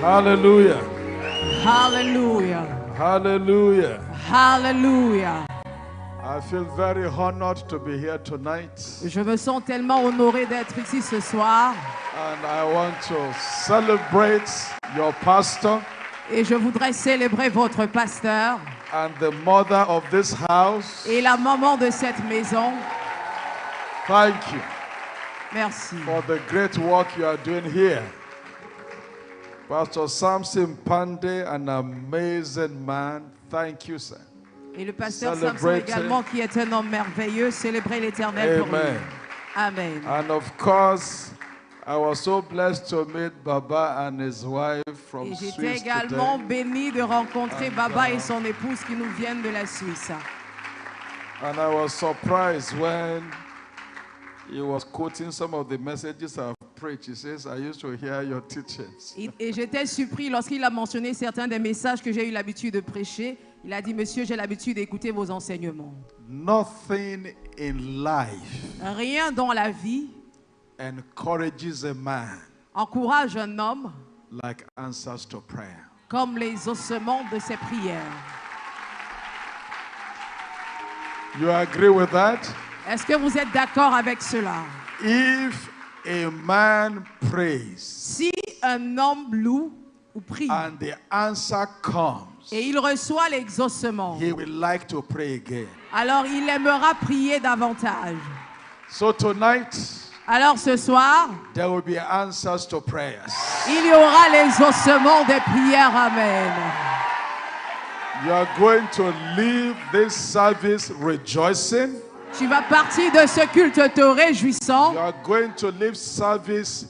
Hallelujah. Hallelujah. Hallelujah. Hallelujah. I feel very honored to be here tonight. Je me sens tellement honoré d'être ici ce soir. And I want to celebrate your pastor. Et je voudrais célébrer votre pasteur. And the mother of this house. Et la maman de cette maison. Thank you. Merci. For the great work you are doing here. Pastor Samson Pandey, an amazing man. Thank you, sir. Et le pasteur Samson également, qui est un homme merveilleux, célébrez l'Éternel pour lui. Amen. And of course, I was so blessed to meet Baba and his wife from Swiss. Et j'étais également béni de rencontrer Baba et son épouse qui nous viennent de la Suisse. And I was surprised when he was quoting some of the messages I've preached. He says, I used to hear your teachings. Et j'étais surpris lorsqu'il a mentionné certains des messages que j'ai eu l'habitude de prêcher. Il a dit, monsieur, j'ai l'habitude d'écouter vos enseignements. Nothing in life Rien dans la vie encourages a man encourage un homme like answers to prayer. Comme les ossements de ses prières. You agree with that? Est-ce que vous êtes d'accord avec cela? If a man prays, si un homme loue ou prie, and the answer comes, et il reçoit l'exaucement, he will like to pray again. Alors il aimera prier davantage. So tonight, alors ce soir, there will be answers to prayers. Il y aura les ossements des prières. Amen. You are going to leave this service rejoicing. Tu vas partir de ce culte te réjouissant. You are going to leave service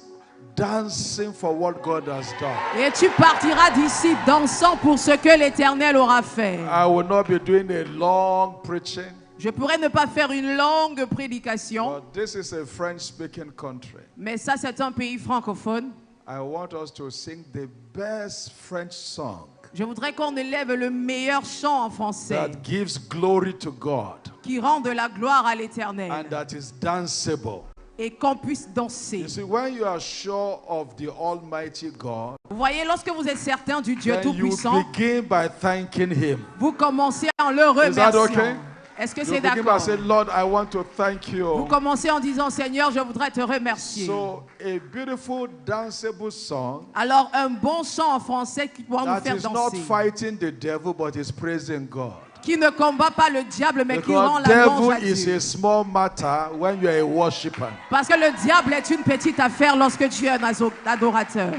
dancing for what God has done. Et tu partiras d'ici dansant pour ce que l'Éternel aura fait. I will not be doing a long preaching. Je pourrais ne pas faire une longue prédication. But this is a French-speaking country. Mais ça, c'est un pays francophone. I want us to sing the best French song. Je voudrais qu'on élève le meilleur chant en français. That gives glory to God. Qui rend de la gloire à l'Éternel. And that is danceable. Et qu'on puisse danser. You see, when you are sure of the Almighty God, vous voyez, lorsque vous êtes certain du Dieu Tout-Puissant, you begin by thanking Him. Vous commencez en le remerciant. Is that okay? Est-ce que c'est d'accord? Lord, I want to thank you. Vous commencez en disant, Seigneur, je voudrais te remercier. So, a beautiful danceable song. Alors, un bon chant en français qui pourra nous faire danser. That is not fighting the devil, but is praising God. Qui ne combat pas le diable, mais qui rend la louange à Dieu. Is a small matter when you are a worshipper. Parce que le diable est une petite affaire lorsque tu es un adorateur.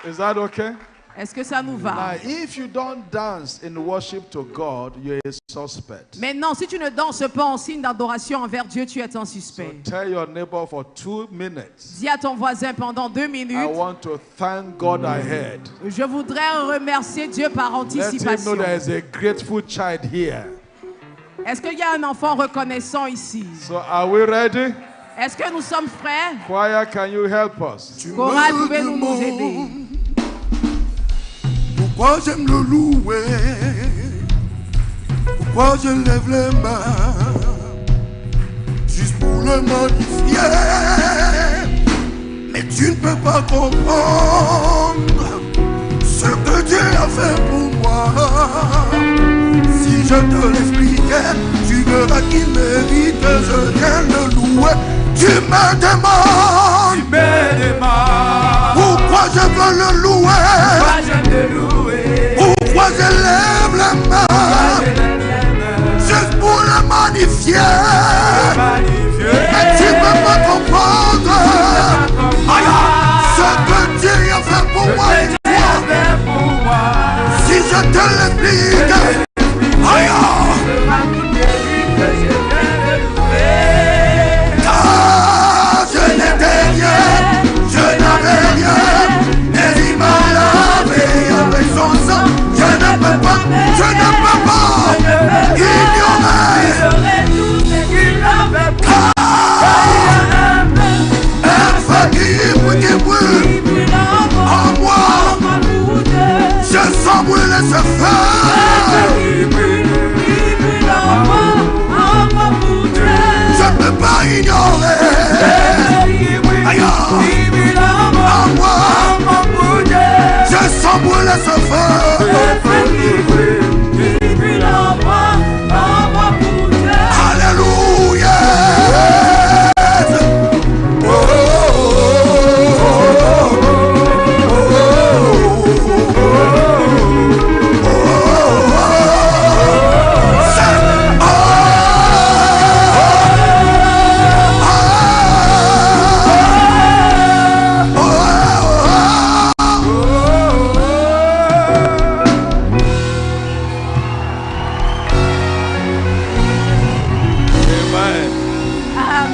Is that okay? Est-ce que ça nous va? Now, if you don't dance in worship to God, you're a suspect. Maintenant, si tu ne danses pas en signe d'adoration envers Dieu, tu es un suspect. So tell your neighbor for 2 minutes. Dis à ton voisin pendant 2 minutes. I want to thank God ahead. Je voudrais remercier Dieu par anticipation. Let him know there is a grateful child here. Est-ce qu'il y a un enfant reconnaissant ici? So are we ready? Est-ce que nous sommes prêts? Choir, can you help us? Chorale, pouvez-vous nous aider? Pourquoi j'aime le louer? Pourquoi je lève les mains? Juste pour le magnifier. Mais tu ne peux pas comprendre ce que Dieu a fait pour moi. Si je te l'expliquais, tu verras qu'il mérite. Je viens le louer. Tu me demandes, pourquoi je veux le louer? Pourquoi je lève les mains? Juste pour le magnifier. Et tu ne peux pas comprendre ce que Dieu a fait pour moi et toi. Si je te l'explique, car je n'étais rien, je n'avais rien, mais il m'a lavé avec son sang. Je ne peux pas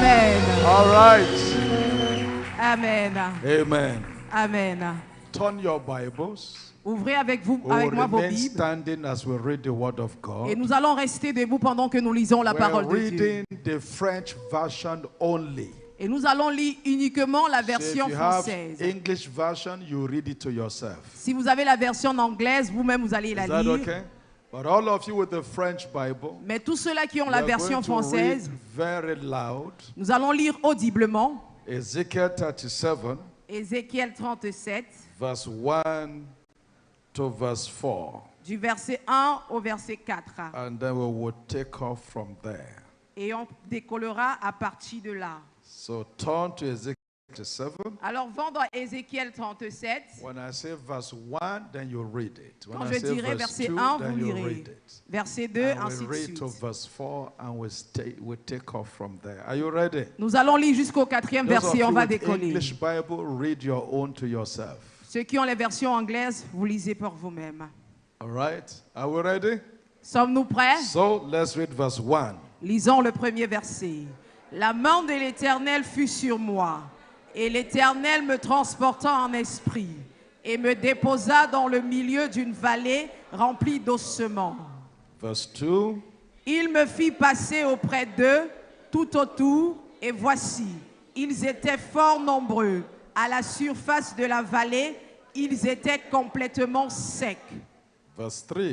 Amen. All right. Amen. Amen. Amen. Turn your Bibles. Ouvrez avec We will moi vos remain Bibles. standing as we read the Word of Et God. nous allons rester debout pendant que nous lisons la We're parole de Dieu. reading the French version only. Et nous allons lire uniquement la So if version you have française. English version, you read it to yourself. Si vous avez la version anglaise, vous-même vous allez la Is that lire. okay? But all of you with the French Bible, Mais tous ceux-là qui ont we la are version going to read française, very loud. nous allons lire audiblement Ezekiel 37, Ézéchiel 37, verse 1 to verse 4. du verset 1 au verset 4. And then we will take off from there. Et on décollera à partir de là. So turn to Ezekiel 37. Alors, vont dans Ézéchiel 37. When I say verse 1, then you read it. When Quand I je say dirai verse verset 2, 1, then vous you lirez. read it. Verset 2, And ainsi we de read to suite. verse 4 and we take off from there. Are you ready? Nous allons lire jusqu'au 4e Those of verset, on you va with décoller. English Bible, read your own to yourself. Ceux qui ont les versions anglaises, vous lisez par vous-même. All right? Are we ready? Sommes-nous prêts? So let's read verse 1. Lisons le premier verset. La main de l'Éternel fut sur moi, et l'Éternel me transporta en esprit, et me déposa dans le milieu d'une vallée remplie d'ossements. Verse 2. Il me fit passer auprès d'eux tout autour, et voici, ils étaient fort nombreux. À la surface de la vallée, ils étaient complètement secs. Verse 3.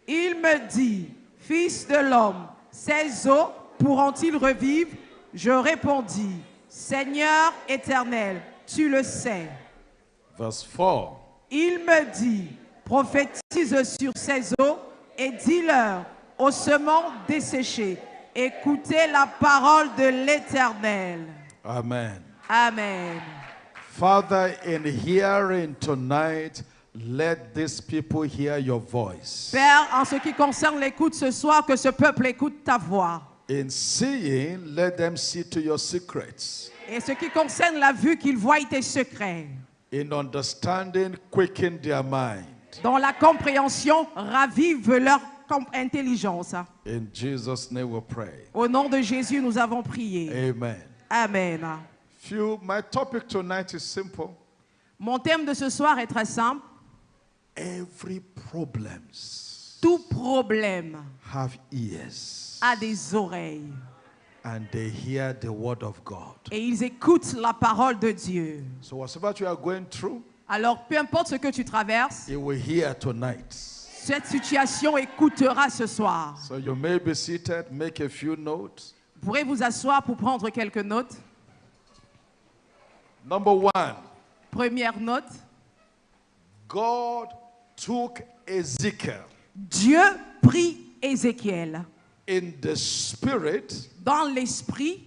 Il me dit, fils de l'homme, ces eaux pourront-ils revivre? Je répondis, Seigneur éternel, tu le sais. Verse 4. Il me dit, prophétise sur ces eaux et dis-leur, ossements desséchés, écoutez la parole de l'Éternel. Amen. Amen. Father, in hearing tonight, let these people hear your voice. Père, en ce qui concerne l'écoute ce soir, que ce peuple écoute ta voix. In seeing, let them see to your secrets. Et ce qui concerne la vue, qu'ils voient tes secrets. In understanding, quicken their mind. Dans la compréhension, ravive leur intelligence. In Jesus' name we pray. Au nom de Jésus, nous avons prié. Amen. Amen. My topic tonight is simple. Mon thème de ce soir est très simple. Every problems Tout problème have ears, a des oreilles and they hear the word of God. et ils écoutent la parole de Dieu. So whatever you are going through, Alors, peu importe ce que tu traverses, you will hear tonight. cette situation écoutera ce soir. So you may be seated, make a few notes. Vous pourrez vous asseoir pour prendre quelques notes. Number 1, Première note, God took Ezekiel Dieu prit Ézéchiel in the spirit, dans l'esprit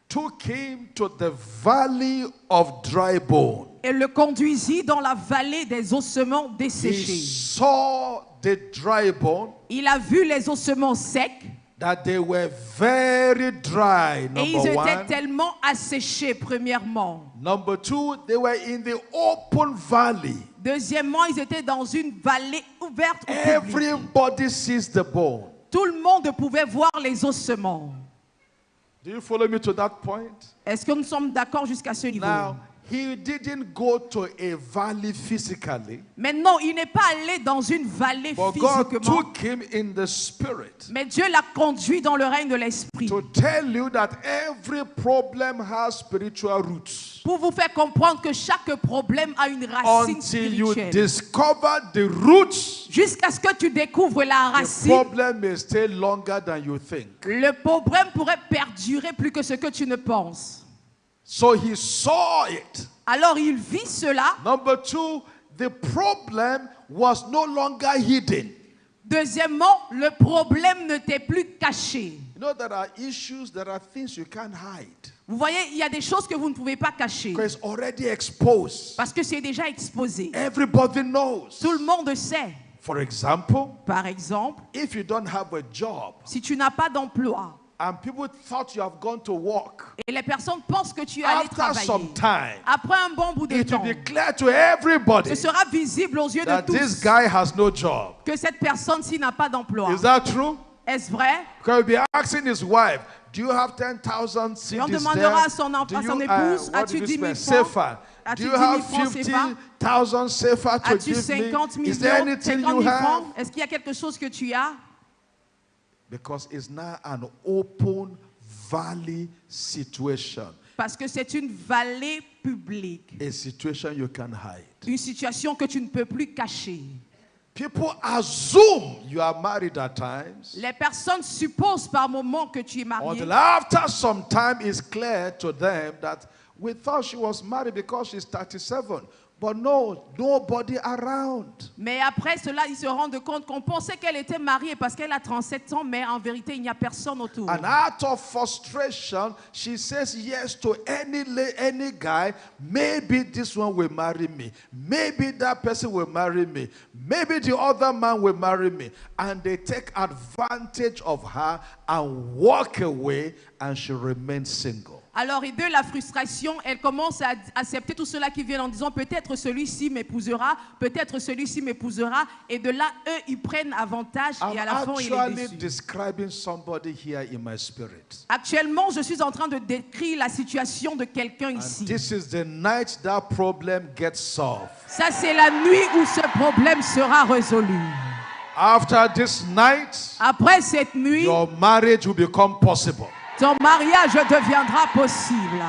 took him to the valley of dry bone. et le conduisit dans la vallée des ossements He desséchés. saw the dry bone, Il a vu les ossements secs that they were very dry, et ils number étaient one. tellement asséchés, premièrement. Number 2, they were in the open valley. Deuxièmement, ils étaient dans une vallée ouverte au public. Everybody sees the bone. Tout le monde pouvait voir les ossements. Do you follow me to that point? Est-ce que nous sommes d'accord jusqu'à ce niveau? Now, he didn't go to a valley physically, Maintenant, il n'est pas allé dans une vallée but God physiquement, took him in the spirit mais Dieu l'a conduit dans le règne de l'esprit to tell you that every problem has spiritual roots. pour vous faire comprendre que chaque problème a une racine Until you spirituelle. discover the roots, Jusqu'à ce que tu découvres la the racine, problem may stay longer than you think. le problème pourrait perdurer plus que ce que tu ne penses. So he saw it. Alors il vit cela. Number 2, the problem was no longer hidden. Deuxièmement, le problème ne t'est plus caché. You know, there are issues, there are things you can't hide. Vous voyez, il y a des choses que vous ne pouvez pas cacher Because it's already exposed. parce que c'est déjà exposé. Everybody knows. Tout le monde sait. For example, Par exemple, if you don't have a job si tu n'as pas d'emploi and people thought you have gone to work, et les personnes pensent que tu es allé after travailler, some time, après un bon bout de it will temps, be clear to everybody ce sera visible aux yeux de that this tous guy has no job. que cette personne-ci n'a pas d'emploi. Is that true? Est-ce vrai? Because he'll be asking his wife, Do you have 10,000 Et on cedis demandera there? à son Do you, épouse, what as-tu did 10 you 000 spend? francs? Sefa. As-tu Do you 10 000 have francs CFA? 50,000 sefa to As-tu give 50 me? Is there millions, anything 50 you 000 have? francs? Est-ce qu'il y a quelque chose que tu as? Because it's now an open valley situation. Parce que c'est une vallée publique. A situation you can hide. Une situation que tu ne peux plus cacher. People assume you are married at times. Les personnes supposent par moment que tu es marié. Until after some time it's clear to them that we thought she was married because she's 37. But no, nobody around. Mais après cela, ils se rendent compte qu'on pensait qu'elle était mariée parce qu'elle a 37 ans, mais en vérité, il n'y a personne autour. And out of frustration, she says yes to any guy. Maybe this one will marry me. Maybe that person will marry me. Maybe the other man will marry me. And they take advantage of her and walk away, and she remains single. Alors, et de la frustration, elle commence à accepter tout cela qui vient en disant peut-être celui-ci m'épousera, peut-être celui-ci m'épousera. Et de là, eux, ils prennent avantage et à la fin, il est déçu. Describing somebody here in my spirit. Actuellement, je suis en train de décrire la situation de quelqu'un ici. And this is the night that problem gets solved. Ça, c'est la nuit où ce problème sera résolu. After this night, après cette nuit, your marriage will become possible. Ton mariage deviendra possible.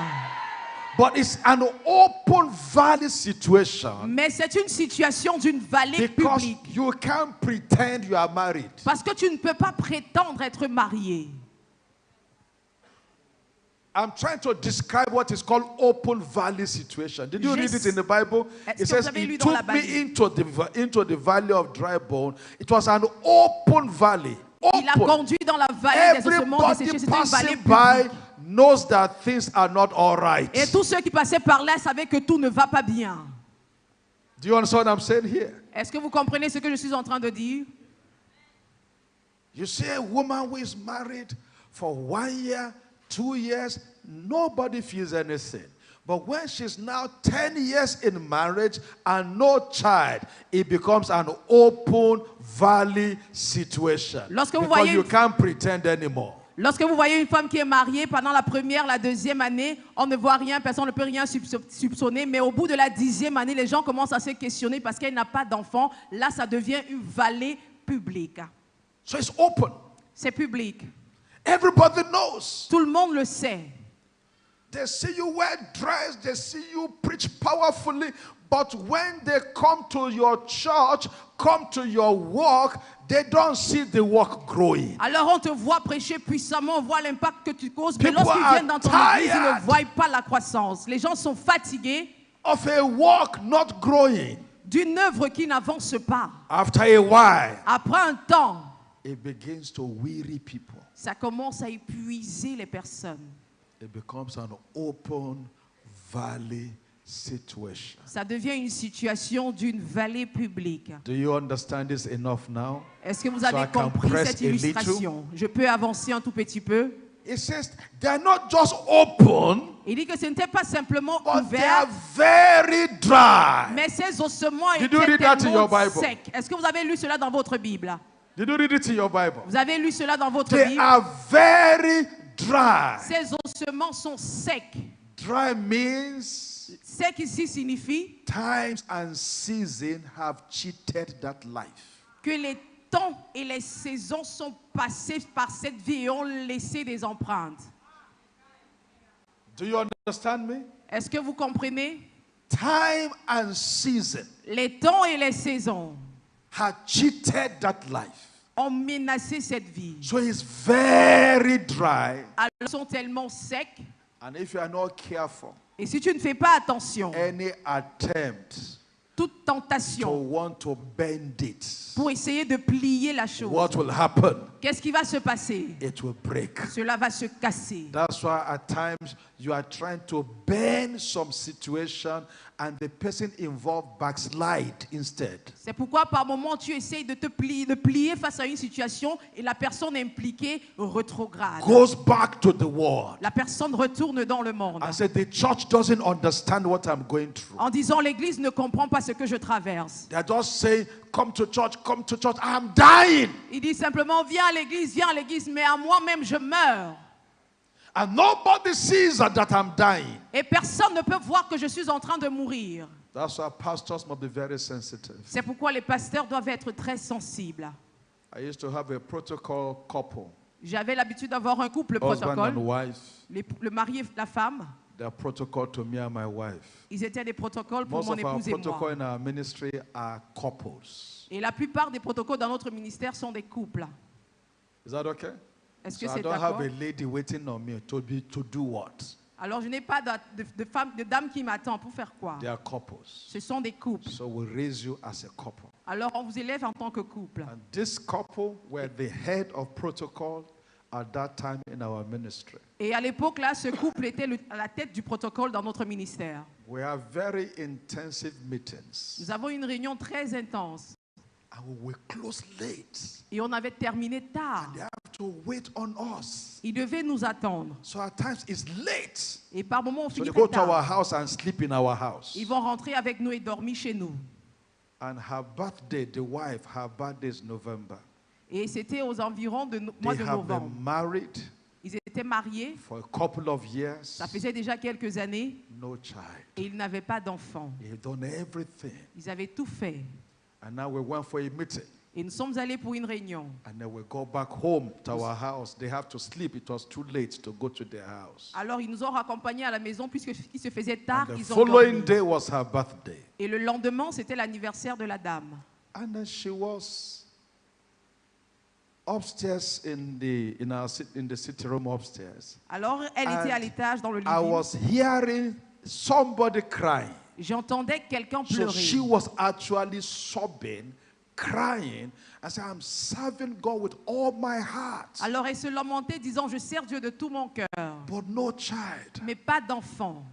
But it's an open valley situation. Mais c'est une situation d'une vallée because publique. You can't pretend you are married. Parce que tu ne peux pas prétendre être marié. I'm trying to describe what is called open valley situation. Did you read it in the Bible? It says, "He took me into the valley of dry bone." It was an open valley. Open. Il a conduit dans la vallée des ossements desséchés. C'était une vallée publique. Knows that things are not all right. Et tous ceux qui passaient par là savaient que tout ne va pas bien. Do you understand what I'm saying here? Est-ce que vous comprenez ce que je suis en train de dire? You see a woman who is married for 1 year, 2 years, nobody feels anything. But when she's now 10 years in marriage and no child, it becomes an open valley situation. Because you can't pretend anymore. Lorsque vous voyez une femme qui est mariée pendant la première, la deuxième année, on ne voit rien, personne ne peut rien soupçonner. Mais au bout de la 10e année, les gens commencent à se questionner parce qu'elle n'a pas d'enfant. Là, ça devient une vallée publique. So it's open. C'est public. Everybody knows. Tout le monde le sait. They see you wear dress, they see you preach powerfully, but when they come to your church, come to your work, they don't see the work growing. Alors on te voit prêcher puissamment, on voit l'impact que tu causes, mais lorsqu'ils viennent dans ton église, ils ne voient pas la croissance. Les gens sont fatigués of a work not growing. D'une œuvre qui n'avance pas. After a while, après un temps, it begins to weary people. Ça commence à épuiser les personnes. It becomes an open valley situation. Ça devient une situation d'une vallée publique. Do you understand this enough now? Est-ce que vous avez compris cette illustration? Je peux avancer un tout petit peu. It says they are not just open. Il dit que ce n'était pas simplement but they ouvert, are very dry. mais ces ossements Did you read that in your étaient Bible? secs. Est-ce que vous avez lu cela dans votre Bible? Did you read it in your Bible? Vous avez lu cela dans votre They Bible? are very dry. Ces ossements sont secs. Dry means Sec ici signifie times and seasons have cheated that life. Que les temps et les saisons sont passés par cette vie et ont laissé des empreintes. Do you understand me? Est-ce que vous comprenez? Time and season Les temps et les saisons have cheated that life. Ont menacé cette vie. So it's very dry. Alors, ils sont tellement secs. And if you are not careful, et si tu ne fais pas attention, any attempt toute tentation to want to bend it, pour essayer de plier la chose, what will happen? Qu'est-ce qui va se passer? It will break. Cela va se casser. That's why at times you are trying to bend some situation and the person involved backslide instead. C'est pourquoi par moment tu essayes de plier face à une situation et la personne impliquée rétrograde. Goes back to the world. La personne retourne dans le monde. I said the church doesn't understand what I'm going through. En disant l'église ne comprend pas ce que je traverse. They just say come to church, I'm dying. Il dit simplement viens à l'église, mais à moi-même je meurs. And nobody sees that I'm dying. Et personne ne peut voir que je suis en train de mourir. That's why pastors must be very sensitive. C'est pourquoi les pasteurs doivent être très sensibles. I used to have a protocol couple, J'avais l'habitude d'avoir un couple husband protocole, and wife. le mari et la femme. Their protocol to me and my wife. Ils étaient des protocoles pour Most mon of our épouse et protocol moi. in our ministry are couples. Et la plupart des protocoles dans notre ministère sont des couples. Is that okay? Est-ce que So I c'est don't have d'accord? a lady waiting on me to do what? Alors je n'ai pas de dame qui m'attend pour faire quoi? They are couples. Ce sont des couples. So we raise you as a couple. Alors on vous élève en tant que couple. And this couple were the head of protocol at that time in our ministry. Et à l'époque là, ce couple était à la tête du protocole dans notre ministère. We have very intensive meetings. Nous avons une réunion très intense And we will close late. et on avait terminé tard. They have to wait on us. Ils devaient nous attendre. So at times it's late. Et par moments on So they finit go to our tard. house and sleep in our house. Ils vont rentrer avec nous et dormir chez nous. And her birthday, the wife, her birthday is November. Et c'était aux environs du mois They de have been novembre. married Ils étaient mariés, for a couple of years. ça faisait déjà quelques années, No child. et ils n'avaient pas d'enfants. They've done everything. Ils avaient tout fait. And now we went for a meeting. Et nous sommes allés pour une réunion. And then we go back home to our house. They have to sleep. It was too late to go to their house. Alors ils nous ont raccompagnés à la maison puisqu'il se faisait tard. And the Ils ont following dormi. day was her birthday. Et le lendemain, c'était l'anniversaire de la dame. And then she was upstairs in the sitting room upstairs. Alors elle était à And l'étage dans le I living. was hearing somebody crying. J'entendais quelqu'un So pleurer. she was actually sobbing, crying, and said, I'm serving God with all my heart, Alors elle se lamentait disant, je sers Dieu de tout mon cœur, but no child. mais pas d'enfant.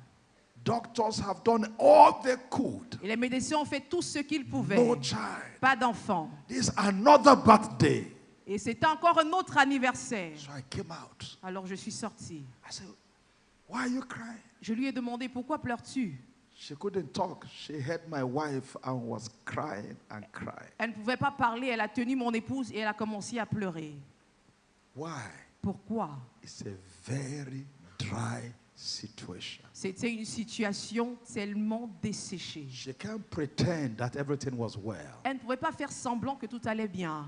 Doctors have done all they could. Et les médecins ont fait tout ce qu'ils pouvaient. No child. Pas d'enfant. This is another birthday. Et c'était encore un autre anniversaire. So I came out. Alors je suis sortie. I said, why are you crying? Je lui ai demandé, pourquoi pleures-tu? She couldn't talk. She heard my wife and was crying and crying. Elle ne pouvait pas parler, elle a tenu mon épouse et elle a commencé à pleurer. Why? Pourquoi? It's a very dry situation. C'était une situation tellement desséchée. She can't pretend that everything was well. Elle ne pouvait pas faire semblant que tout allait bien.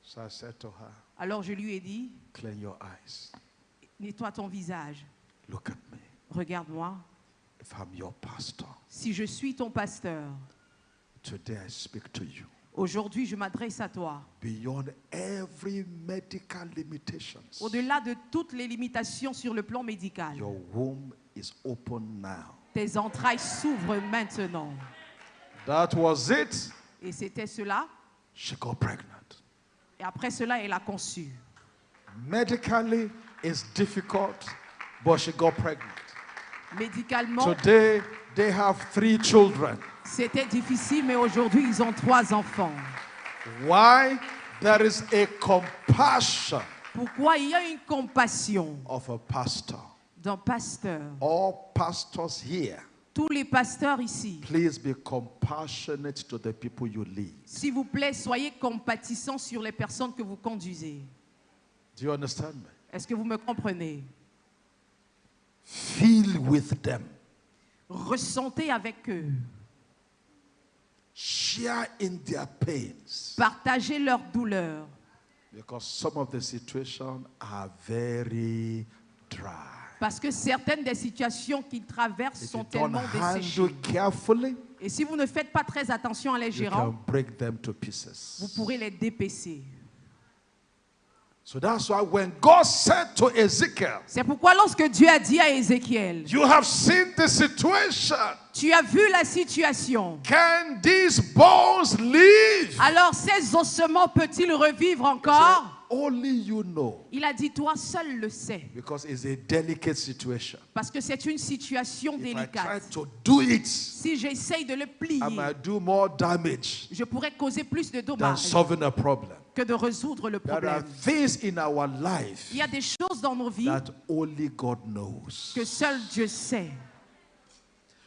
So I said to her, Alors je lui ai dit, clean your eyes. nettoie ton visage, Look at me. regarde-moi. If I'm your pastor, Si je suis ton pasteur, today I speak to you. aujourd'hui je m'adresse à toi. Beyond every medical limitations, Au-delà de toutes les limitations sur le plan médical, your womb is open now. tes entrailles s'ouvrent maintenant. That was it. Et c'était cela. She got pregnant. Et après cela, elle a conçu. Medically, it's difficult, but she got pregnant. Médicalement, Today, they have 3 children. c'était difficile, mais aujourd'hui, ils ont 3 enfants. Why? There is a compassion Pourquoi? Il y a une compassion of a pastor. d'un pasteur. All pastors here, Tous les pasteurs ici, please be compassionate to the people you lead. s'il vous plaît, soyez compatissants sur les personnes que vous conduisez. Do you understand me? Est-ce que vous me comprenez? Feel with them. Ressentez avec eux. Share in their pains. Partagez leurs douleurs. Because some of the situations are very dry. Parce que certaines des situations qu'ils traversent If sont you don't tellement desséchées. handle carefully, Et si vous ne faites pas très attention en les you gérant, can break them to pieces. vous pourrez les dépecer. So that's why when God said to Ezekiel, C'est pourquoi lorsque Dieu a dit à Ézéchiel, you have seen the situation. tu as vu la situation. Can these bones live? Alors ces ossements peut-ils revivre encore? Only you know. Il a dit, toi seul le sais. Because it's a delicate situation. Parce que c'est une situation If I try délicate. to do it, Si j'essaye de le plier, I might do more damage je pourrais causer plus de than dommages solving a problem. que de résoudre le There are problème. things in our life Il y a des choses dans nos vies that only God knows. que seul Dieu sait.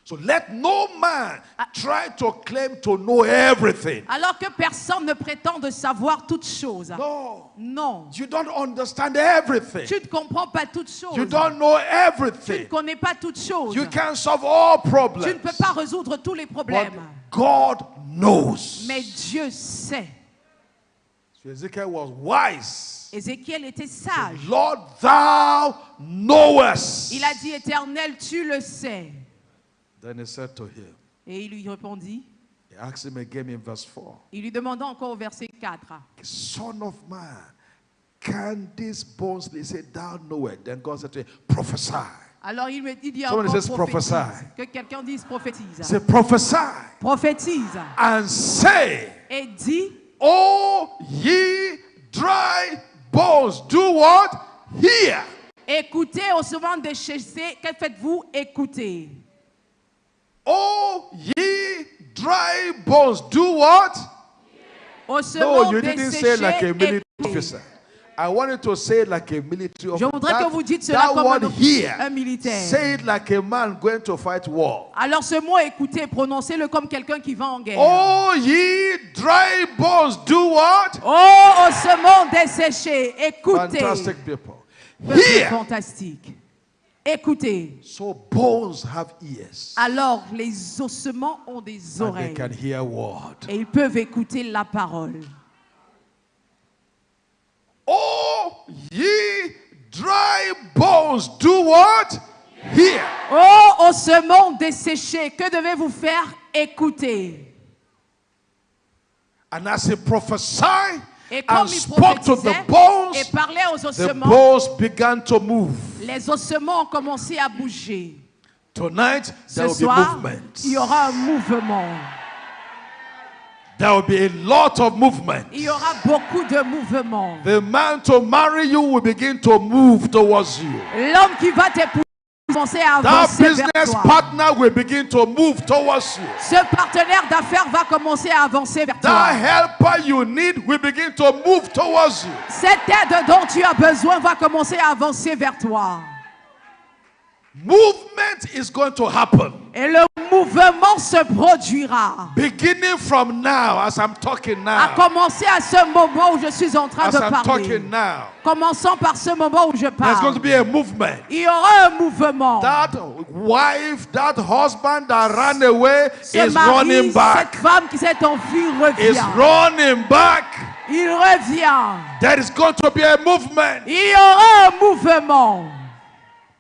So let no man try to claim to know everything. Alors que personne ne prétend de savoir toutes choses. No. Non. You don't understand everything. Tu ne comprends pas toutes choses. You don't know Tu ne everything. connais pas toutes choses. You can't solve all Tu problems. ne peux pas résoudre tous les But problèmes. God knows. Mais Dieu sait. So Ezekiel was wise. Ézéchiel était sage. Lord, thou knowest. Il a dit, Éternel, tu le sais. Then he said to him, Et il lui répondit, he asked him again in verse 4, il lui demanda encore au verset 4. Son of man, can these bones, they said, thou knowest. Then God said to him, prophesy. Alors il dit Somebody encore says prophétise. prophesy. Que quelqu'un dise prophétise. Say, prophesy Prophétise. and say, Et dit, O ye dry bones, do what? Hear. écoutez aux semences déchaissées. Que faites-vous? Écoutez. O ye dry bones, do what? Aux No, semences you didn't say it like a military déchaissées, officer. I want you to say it like a military Je officer. voudrais que vous dites cela That comme word un here, militaire. say it like a man going to fight war. Alors ce mot écoutez, prononcez-le comme quelqu'un qui va en guerre. Oh, ye dry bones, do what? Oh, aux semences desséchées, écoutez. Fantastic people. Peuple Hear. fantastique. Écoutez. So bones have ears. Alors les ossements ont des And they oreilles. can hear word. Et ils peuvent écouter la parole. Oh, ye dry bones, do what? Hear. Oh, ossements desséchés, que devez-vous faire? Écouter. And as he prophesied Et comme and il spoke to the prophétisait et bones, parlait aux the ossements, bones began to move. les ossements ont commencé à bouger. Tonight, Ce there will be soir, movement. il y aura un mouvement. There will be a lot of movement. Il y aura beaucoup de mouvements. The man to marry you will begin to move towards you. L'homme qui va t'épouser va commencer à That avancer vers business toi. partner will begin to move towards you. Ce partenaire d'affaires va commencer à avancer vers That toi. helper you need will begin to move towards you. Cette aide dont tu as besoin va commencer à avancer vers toi. Movement is going to happen. Et le mouvement se produira. Beginning from now, as I'm talking À now. commencer à ce moment où je suis en train As de I'm parler. talking now. Commençons par ce moment où je There's going to parle. be a movement. Il y aura un mouvement. That wife, that husband that ran away Ce is mari, running back. cette femme qui s'est enfuie Is revient. running back. Il revient. There is going to be a movement. Il y aura un mouvement.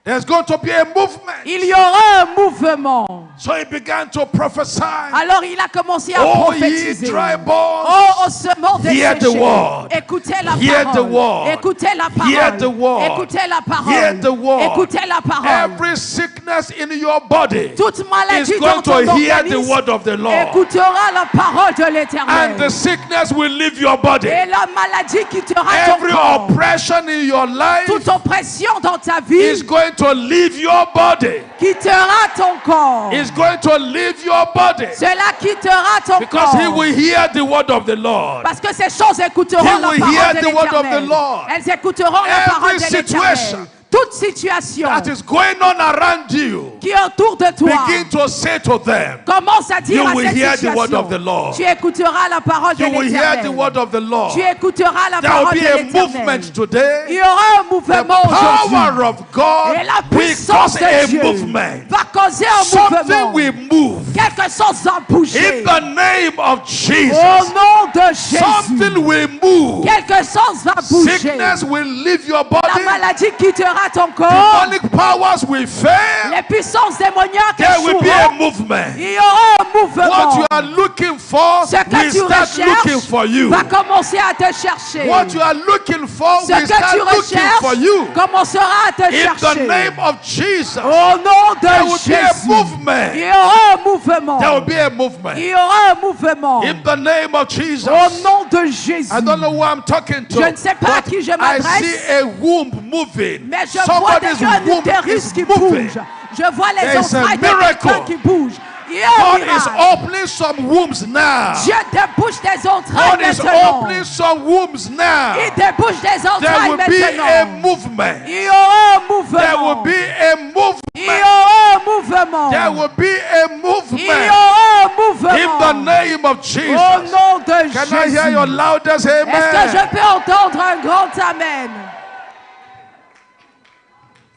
There's going to be a movement. Il y aura un mouvement. So he began to prophesy. Alors il a commencé à Oh, ye prophétiser. dry bones. Oh, ossements Hear the desséchés. word. Écoutez la Hear the parole. word. Écoutez la Hear the parole. word. Écoutez la Hear the parole. word. Écoutez la parole. Every sickness in your body Toute maladie is dans going ton to hear the organisme word of the Lord. écoutera la parole de And the l'Éternel. sickness will leave your body. Et la maladie quittera ton Every corps. oppression in your life Toute oppression dans ta is vie going to leave your body. quittera ton corps. Is going to leave your body. Cela quittera ton Because corps. he will hear the word of the Lord. Parce que ces choses écouteront He la will parole hear de the word of the l'Éternel. Lord. Elles écouteront la Every parole de situation l'Éternel. Toute situation That is going on around you, qui est autour de toi begin to say to them, commence à dire You à will cette hear the word situation. of the Lord. Tu écouteras la parole de you will hear the l'Éternel. word of the Lord. Tu écouteras la There will parole be de a l'Éternel. movement today. Il y aura un The mouvement aujourd'hui. power of God Et la will puissance cause de a Dieu movement. va causer un Something mouvement. will move. Quelque chose va bouger. In the name of Jesus. Au nom de Jésus. Something will move. Quelque chose va bouger. Sickness will leave your La body. maladie quittera ton corps. Demonic powers will fail. Les puissances démoniaques There will be a échoueront. movement. Il y aura un mouvement. What you are looking for Ce que will tu start looking for recherches you. va commencer à te chercher. What you are looking for Ce will que start tu looking for recherches you. commencera à te In chercher. the name of Jesus. Au nom de There will be a Jésus. movement. Il y aura un mouvement. There will be a movement. Il y aura un mouvement. In the name of Jesus. Au nom de Jésus. I don't know who I'm talking to. Je ne sais pas à but qui je I m'adresse. see a womb moving. Mais je vois Somebody's déjà un womb utérus is qui moving. bouge. Je vois les There is a entrailles de quelqu'un miracle. qui bouge. Il y a un God is miracle. opening some wombs now. Dieu débouche des God entrailles is maintenant. opening some wombs now. Il débouche des There entrailles will be a maintenant. movement. Il y aura un There will mouvement. be a movement. Il y aura un mouvement. mouvement. There will be a Il y movement aura un in mouvement. the name of Jesus. Au nom de Can I hear your Jésus. loudest Est-ce que amen? je peux entendre un grand amen?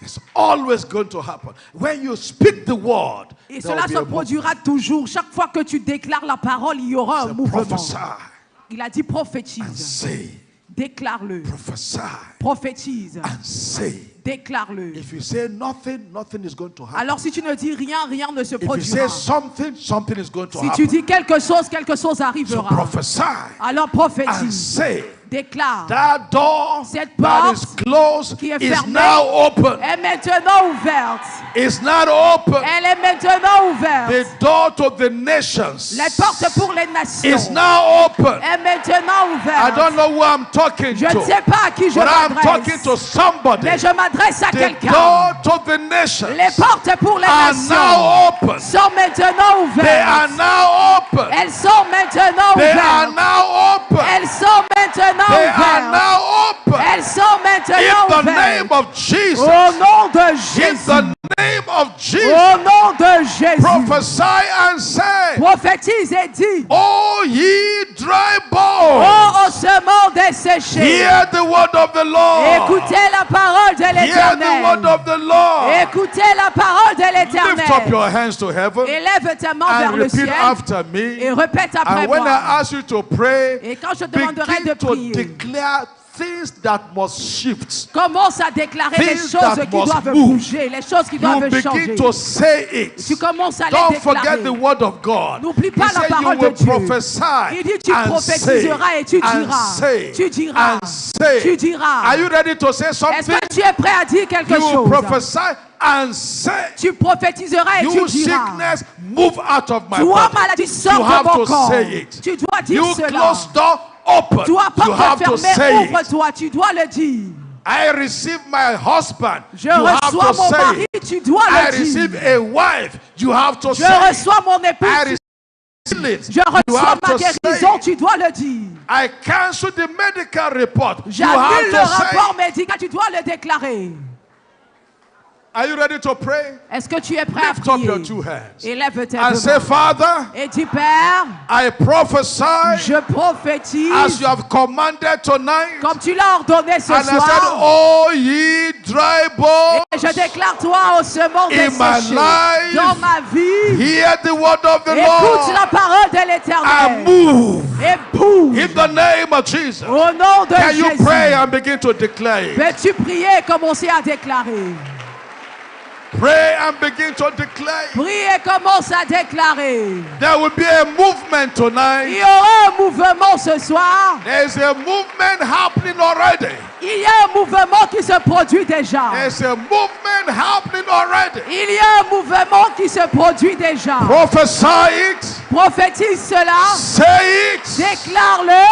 It's always going to happen. When you speak the word, Et there will cela be se a movement. produira toujours. Chaque fois que tu déclares la parole, il y aura un Say, mouvement. prophesy Il a dit and prophétise. say. Déclare-le. Prophesy Prophétise. and say. Déclare-le. If you say nothing, nothing is going to happen. Alors si tu ne dis rien, rien ne se If you produira. say something, something is going to Si tu happen. dis quelque chose So arrivera. prophesy Alors and prophétise. say. Déclare. That door Cette that is porte closed qui est is fermée now open. est maintenant ouverte. It's not open. Elle est maintenant ouverte. The door to the nations Les portes pour les is nations now open. est maintenant I don't ouverte. know who I'm talking Je ne to, sais pas à qui je but I'm talking m'adresse. to somebody. Mais je m'adresse à The quelqu'un. door to the nations Les portes pour les are nations now open. sont maintenant They are ouvertes. now open. Elles sont maintenant They are ouvertes. now open. Elles sont maintenant They are ouvertes. now open. Elles sont maintenant In the name ouvertes. of Jesus. Au nom de In Jésus. the name of Jesus. Au nom de Jésus. Prophesy and say, Prophétise et dis. Oh ye dry bones, Ô ossements desséchés. hear the word of the Lord. Écoutez la parole de Hear the word l'Éternel. of the Lord. Écoutez la parole de Lift up l'Éternel. your hands to heaven Élève tes mains vers and le repeat ciel after et me. répète après And when moi. I ask you to pray, Et quand je te demanderai de begin to prier, declare things that must shift. commence à déclarer les Things choses that qui must doivent move. bouger, les choses qui You doivent begin changer. to say it. Tu commences à les Don't forget déclarer. the word of God. N'oublie pas He la said parole you de will Dieu. prophesy Il dit tu and prophétiseras say, et tu and diras. say, Tu diras. and say. Tu diras. Are you ready to say Est-ce something? que tu es prêt à dire quelque You will chose? prophesy and say. Tu prophétiseras et tu You diras. sickness, move out of my Toi, body. maladie, You sors de have mon to corps. say it. Tu dois dire You cela. close door, open. Toi, You have porte to fermée, say it. ouvre-toi. Tu dois le dire. I receive my husband. Je You have reçois to mon say mari, it. tu dois I le receive dire. a wife. You have to Je say it. reçois mon I épouse, receive healing. je You reçois have ma to say guérison, it. tu dois le dire. I cancel the medical report. You J'annule have le to say rapport it. médical, tu dois le déclarer. Are you ready to pray? Est-ce que tu es prêt à Lift up your prier? two hands Élève tes and deux say, mains. Father, Et dis, Père, I prophesy je as prophétise you have commanded tonight. comme tu l'as ordonné ce And I said, soir. oh ye dry bones, Et je déclare toi au semence in my desséché life, dans ma vie. hear the word of the Écoute la Lord parole de and l'Éternel. move Et bouge. in the name of Jesus. Au nom de Can you pray Jésus. and begin to declare it? Peux-tu prier et commencer à déclarer? Pray and begin to declare it. Prie et commence à déclarer. There will be a movement Il tonight. y aura un mouvement ce soir. There's a movement happening already. Il y a un mouvement qui se produit déjà. There's a movement happening already. Il y a un mouvement qui se produit déjà. Prophesy it. Prophétise cela. Say it. Déclare-le.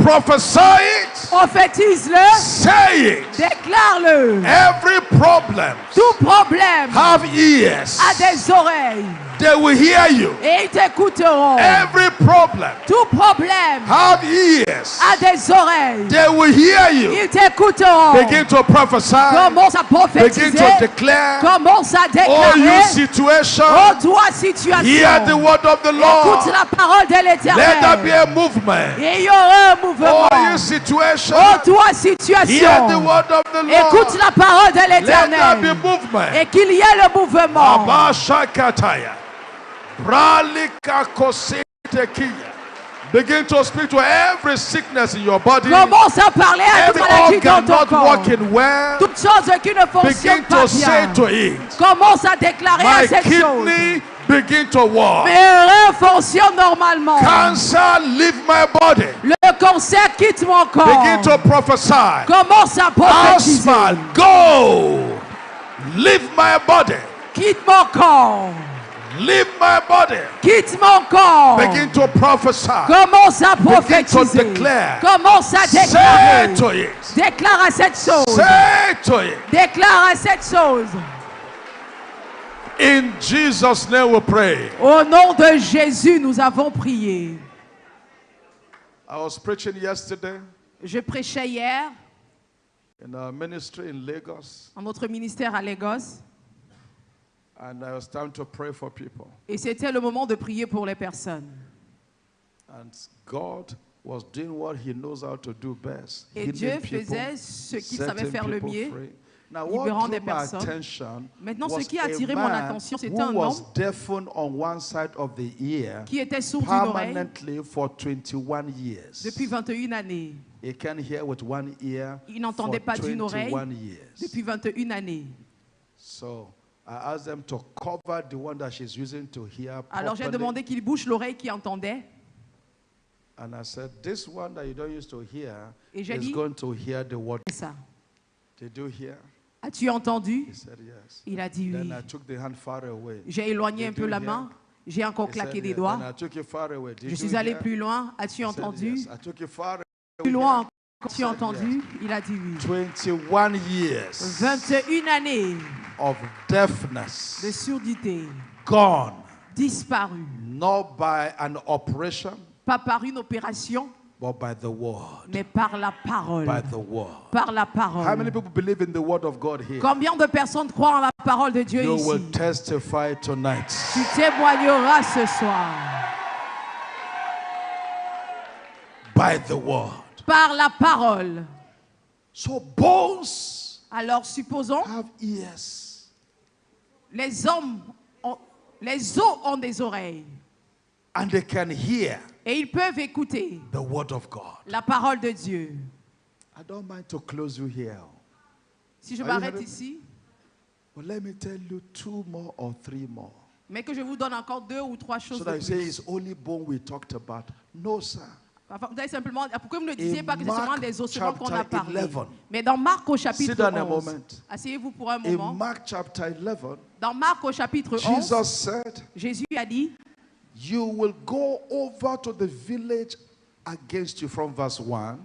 Prophesy it. Prophétise-le. Say it. Déclare-le. Every problem Tout problème have ears. a des oreilles They will hear you. et ils t'écouteront. Every problem Tout problème have ears. a des oreilles. They will hear you. Ils t'écouteront. Begin to prophesy. Commence à Begin prophétiser. to declare. Commence à Oh, déclarer. you situation. Oh, toi, Hear the situation. word of the Écoute Lord. la parole de Let there be l'Éternel. a movement. Et il y aura un mouvement. Oh, you situation. Oh, toi, Hear the situation. word of the Écoute Lord. la parole de Let there be l'Éternel. movement. Et qu'il y ait le mouvement. Abashakataya. Pralikakositekiya. Begin to speak to every sickness in your body. Commence à parler à toute Every maladie dans organ ton not corps. working well. Toutes choses qui ne Begin fonctionnent to pas say bien. to it. Commence à déclarer à My cette chose. kidney begin to work. Mes reins fonctionnent normalement. Cancer leave my body. Le cancer quitte mon corps. Begin to prophesy. Commence à prophétiser. Asthma, go. Leave my body. Quitte mon corps. Leave my body. Quitte mon corps. Begin to prophesy. Commence à Begin to prophétiser. declare. Commence à Say déclarer. to it. Déclare à cette chose. Say to it. Déclare à cette chose. In Jesus' name we pray. Au nom de Jésus, nous avons prié. I was preaching yesterday Je prêchais hier in our ministry in Lagos. en notre ministère à Lagos. And it was time to pray for people. Et c'était le moment de prier pour les personnes. And God was doing what he knows how to do best. Et Dieu faisait ce qu'il savait faire le mieux, Now, libérant what des drew my personnes. attention Maintenant, ce was qui a a attiré mon man attention, c'était who un was homme deafened on one side of the ear qui était sourd d'une oreille permanently for 21 years. depuis 21 années. He can hear with one ear Il n'entendait for pas d'une oreille 21 years. depuis 21 années. So I asked them to cover the one that she's using to hear Alors j'ai properly. demandé qu'il bouche l'oreille qui entendait. And I said, this one that you don't use to hear Et j'ai is dit, going to hear the word. c'est ça. Did you hear? As-tu entendu? He said yes. Il a dit oui. Then I took the hand far away. J'ai éloigné Did un peu you la hear? main. J'ai encore He said claqué des yes. doigts. Then I took it far away. Did Je you suis allé hear? plus loin. As-tu He said entendu? yes. I took it far Plus away. loin, as-tu said entendu? Il a dit oui. 21 years 21 années of deafness de surdité, gone, disparu. not by an operation, Pas par une opération, but by the word. mais par la parole. By the word. Par la How many parole. people believe in the word of God here? Combien de personnes croient en la parole de Dieu You ici? will testify tonight. Tu témoigneras ce soir. By the word. Par la parole. So bones Alors supposons, have ears. les os ont des oreilles. And they can hear Et ils peuvent écouter the word of God. la parole de Dieu. I don't mind to close you here. Si je Are you m'arrête hearing? ici, But let me tell you 2 more or 3 more. mais que je vous donne encore 2 ou 3 choses So de that you say plus. it's only bone we talked about. No, sir. Enfin, vous avez simplement, pourquoi vous ne disiez In pas que c'est seulement Mark des ossements qu'on a chapter parlé? 11. Mais dans Marc au Sit chapitre down a 11, moment. asseyez-vous pour un In moment. Mark chapter 11, Dans Marc au chapitre 11, Jesus said, Jésus a dit, you will go over to the village against you from verse 1.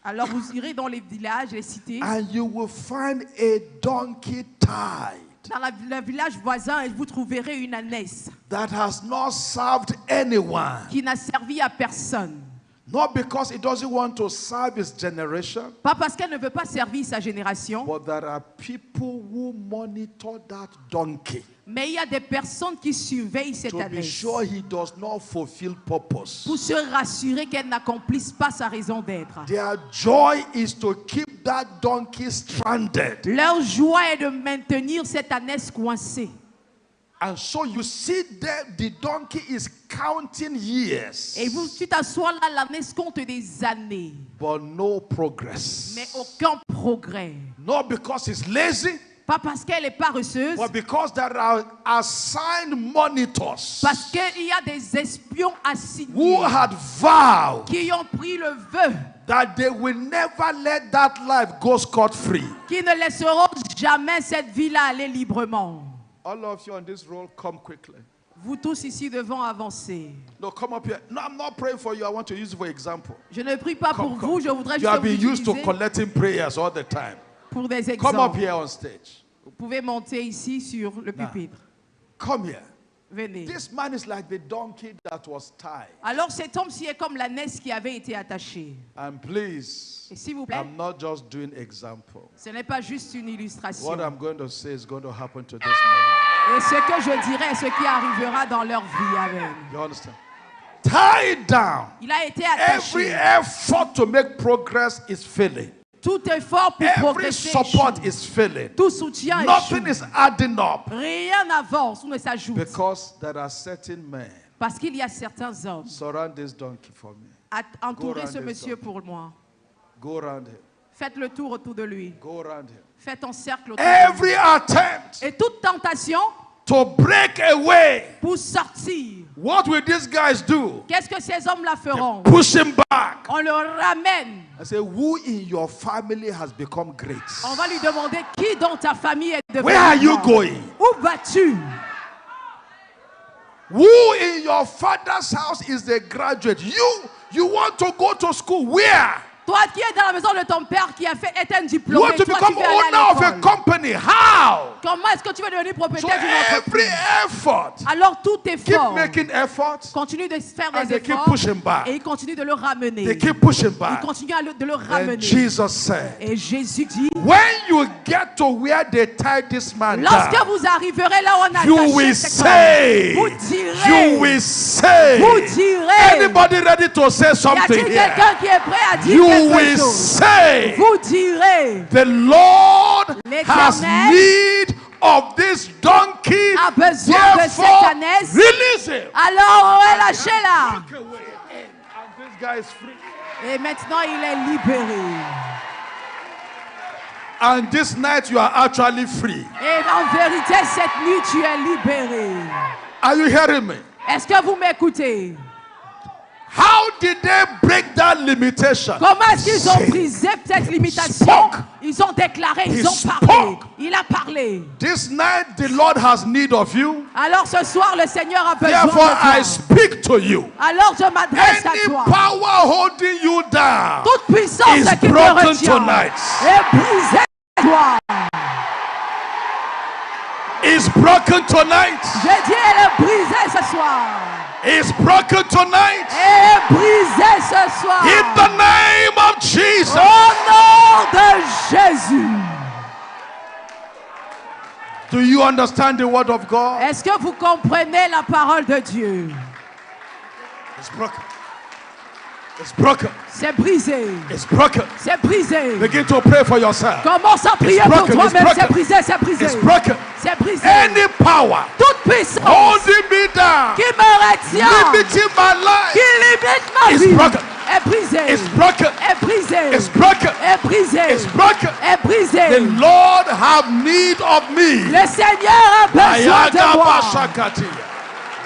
alors vous irez dans les villages, les cités, And you will find a donkey tied dans le village voisin, et vous trouverez une ânesse that has not served anyone. qui n'a servi à personne. Not because it doesn't want to serve its generation, Pas parce qu'elle ne veut pas servir sa génération, but there are people who monitor that donkey mais il y a des personnes qui surveillent cette to be ânesse sure he does not fulfill purpose. pour se rassurer qu'elle n'accomplisse pas sa raison d'être. Their joy is to keep that donkey stranded. Leur joie est de maintenir cette ânesse coincée. And so you see that the donkey is counting years, Et tu t'assois là, l'ânesse compte des années, but no progress. mais aucun progrès. Not because it's lazy, Pas parce qu'elle est paresseuse, but because there are assigned monitors parce qu'il y a des espions assignés who had vowed qui ont pris le vœu, that they will never let that life go scot-free. qui ne laisseront jamais cette vie-là aller librement. All of you on this roll, come quickly. Vous tous ici devons avancer. No, come up here. No, I'm not praying for you. I want to use you for example. Je ne prie pas pour Come, vous, je voudrais You juste have vous been used to utiliser collecting prayers all the time. pour des Come up exemples. here on stage. Vous pouvez monter ici sur le Now. pupitre. Come here. Venez. This man is like the donkey that was tied. Alors cet homme-ci est comme l'ânesse qui avait été attachée. And please, Et s'il vous plaît, I'm not just doing example. ce n'est pas juste une illustration. What I'm going to say is going to happen to this man. Et ce que je dirais est ce qui arrivera dans leur vie. Amen. You understand? Tied down. Il a été Every attaché. effort to make progress is failing. Tout effort pour Every progresser support échoue. is failing. Tout soutien Nothing échoue. is adding up Rien n'avance ou ne s'ajoute. because there are certain men. Parce qu'il y a certains hommes. Surround this donkey for me. Entourez around ce this monsieur donkey. pour moi. Go around him. Faites le tour autour de lui. Go around him. Faites un cercle autour de lui. Every attempt Et toute tentation to break away. pour sortir. What will these guys do? Qu'est-ce que ces hommes-là feront? Push him back. On le ramène. I say, who in your family has become great? On va lui demander qui dans ta famille est devenu Where are you grand? going? Où vas-tu? Who in your father's house is the graduate? You want to go to school. Where? Toi qui es dans la maison de ton père qui a fait est un You diplôme. want to Toi, become tu veux aller owner à of a l'école. company. How? Comment est-ce que tu veux devenir So propriétaire d'une every entreprise? effort, Alors tout keep effort making effort, continue de faire and des they keep efforts pushing back. et il continue de le ramener. They keep pushing Il back. continue de le And ramener. Jesus said, Et Jésus dit, when you get to where they tied this man Lorsque down, vous arriverez là où on a you attaché will cet say, homme, vous you direz, will say, vous direz, anybody ready to say y something a-t-il here? quelqu'un qui est prêt à dire You quelque will chose? say, Vous direz, the Lord has L'Éternel need of this donkey, a besoin de therefore cette ânesse. release him. Alors relâchez-la. Walk away. And this guy is free. Et maintenant il est libéré. And this night you are actually free. Et en vérité, cette nuit, tu es libéré. Are you hearing me? Est-ce que vous m'écoutez? How did they break that limitation? Comment est-ce qu'ils ont Say, brisé cette limitation? spoke. Ils ont déclaré, He ils ont parlé. spoke. Il a parlé. This night the Lord has need of you. Alors ce soir, le Seigneur a besoin Therefore de toi. I speak to you. Alors je m'adresse à Any toi. power holding you down Toute puissance is qui te broken retient tonight. est brisée toi. Is broken tonight. Je dis, elle est brisée ce soir. Is broken tonight. Elle est brisée ce soir. In the name of Jesus. Au nom de Jésus. Do you understand the word of God? Est-ce que vous comprenez la parole de Dieu? It's broken. It's broken. C'est brisé. It's broken. C'est brisé. Begin to pray for yourself. Commence à prier It's pour broken, it's toi-même. broken. C'est brisé, c'est brisé. It's broken. C'est brisé. Any power Toute puissance holding me down, qui me retient, limiting my life, qui limite ma It's vie, broken. est brisée. is broken. Est brisée. It's broken. Est brisée. It's broken. Est brisée. The Lord have need of me. Le Seigneur a besoin de moi.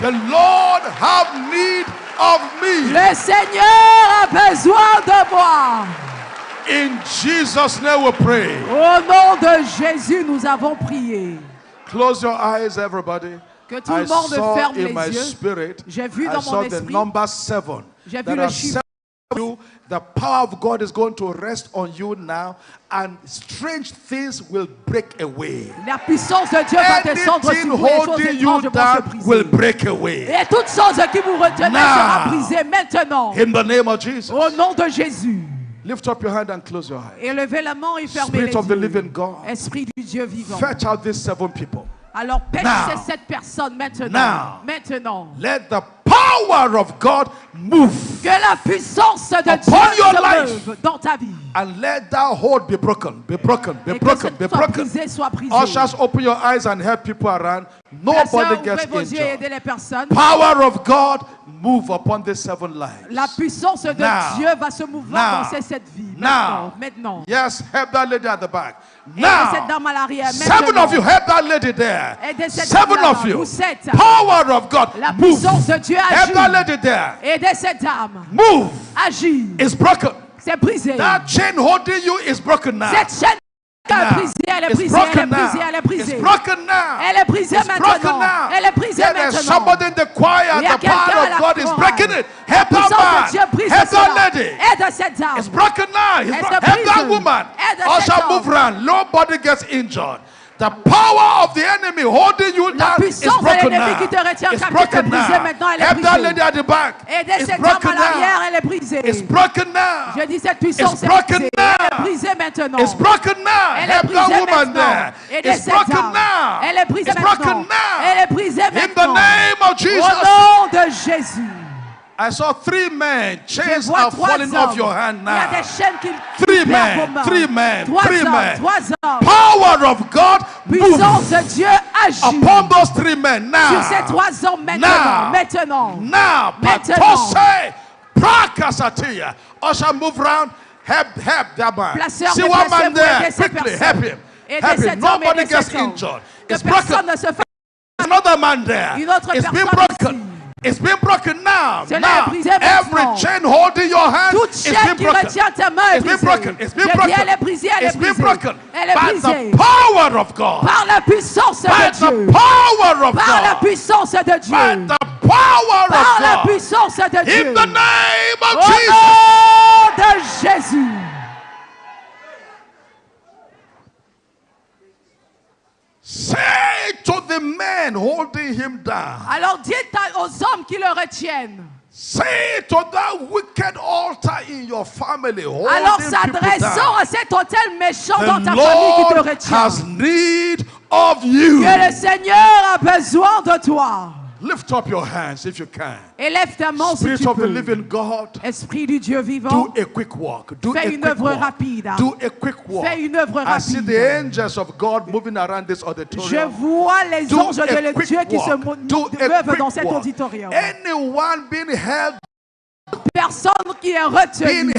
The Lord have need of me. Le Seigneur a besoin de moi. In Jesus' name we pray. Au nom de Jésus, nous avons prié. Close your eyes, everybody. Que tout I le monde saw ferme in les my yeux. spirit, J'ai vu I dans saw mon the esprit. number 7. J'ai vu There le are chiffre. 7 of you. The power of God is going to rest on you now, and strange things will break away. La puissance de Dieu va descendre sur Anything vous et les choses holding étranges you vont se down will briser. break away. Et toute chose qui vous retenait Now. sera brisée maintenant. In the name of Jesus. Au nom de Jésus. Lift up your hand and close your eyes. Et levez la main et fermez Spirit les of the yeux. living God. Esprit du Dieu vivant. Fetch out these 7 people. Alors pêche Now. ces 7 personnes maintenant. Now. Maintenant. Let the power of God move. Que la puissance de Upon Dieu your se life. meuve dans ta vie. And let that hold be broken. Be broken. Be Et que broken. cette Be soit broken. brisée, soit brisée. Ushers, open your eyes and help people around. La sœur, Nobody gets ouvrez vos yeux et injured. aidez les personnes. Power of God move upon these 7 lives. La puissance de Now. Dieu va se mouvoir Now. dans cette vie. Now. Maintenant. Yes, help that lady at the back. Aidez cette Now, dame à l'arrière. 7 Maintenant. of you, help that lady there. Aidez cette 7 dame là-bas. of you. Vous 7. Power of God, La move. puissance de Dieu Help that agit. lady there. Aidez cette dame. Move. Agit. It's broken. C'est brisé. That chain holding you is broken now. Cette chaîne est Now. brisée. Elle est It's brisée. Elle est broken brisée. now. Elle est brisée. It's broken now. Elle est brisée It's broken maintenant. now. Elle est brisée Yeah, there's maintenant. somebody in the choir. Il y a The quelqu'un à power la of God is chorale. breaking it. La Help puissance that de Dieu man. brise Help cela. that lady. Aide cette dame. It's broken now. It's Elle bro- se Help that brise. woman. Aide Or cet shall homme. move around. Nobody gets injured. The power of the enemy holding you La down is puissance de broken l'ennemi now. qui te retient It's captif est broken brisée now. maintenant. Elle est Help that brisée. lady at the back. Aidez It's cette dame broken à l'arrière. now. Elle est brisée. It's broken now. Je dis cette puissance It's est broken brisée. now. Elle est brisée maintenant. It's broken now. Elle est Help that brisée woman maintenant. there. Aidez It's cette broken dame. now. Elle est brisée It's broken maintenant. now. Elle est brisée In the maintenant. name of Au Jesus. nom de Jésus. I saw 3 men. Je Chains vois are 3 falling hommes. off your hand Il y a now. des chaînes qui 3 libèrent vos men. mains. 3 men. 3 3 hommes. men. 3 hommes. Power of God Puissance move de Dieu agit upon those 3 men sur ces now. 3 hommes maintenant. Maintenant. Now. Maintenant. Patose. Prakasatia. Usher, move round. Help that man. Placeur, See one man déplacez-vous, there. aidez ces Quickly. personnes. Help him. Aidez Help him. cet homme, Nobody aidez gets cet homme. injured. Que It's personne broken. ne se fait. Another man there. Une autre It's been personne broken. ici. It's been broken now. Cela est Now, brisé every maintenant. chain holding your hand Toute is chaîne been qui broken. retient ta main est It's been brisée. broken. It's been Je dis, broken. elle est brisée, elle It's est been brisée. broken. Elle est By brisée. the power of God. Par la puissance By de the Dieu. power of Par la God. puissance de By Dieu. the power Par la of God. puissance de Dieu. In the name of Au Jesus. nom de Jésus. Say to the men holding him down, Alors dites aux hommes qui le retiennent. Say to that wicked altar in your family. Alors s'adressant à cet autel méchant dans ta famille qui te Lord retient. has need of you. Que le Seigneur a besoin de toi. Lift up your hands if you can. Élève ta main si Spirit tu of the peux. living God, Esprit du Dieu vivant, do a quick walk. Do a fais une quick œuvre walk. rapide. Do a quick walk. Fais une œuvre I see the rapide. angels of God moving around this Je auditorium. vois les Do anges a de quick Dieu qui se walk. Do a meuvent quick dans cet walk. auditorium. Anyone being held Personne qui est retenu,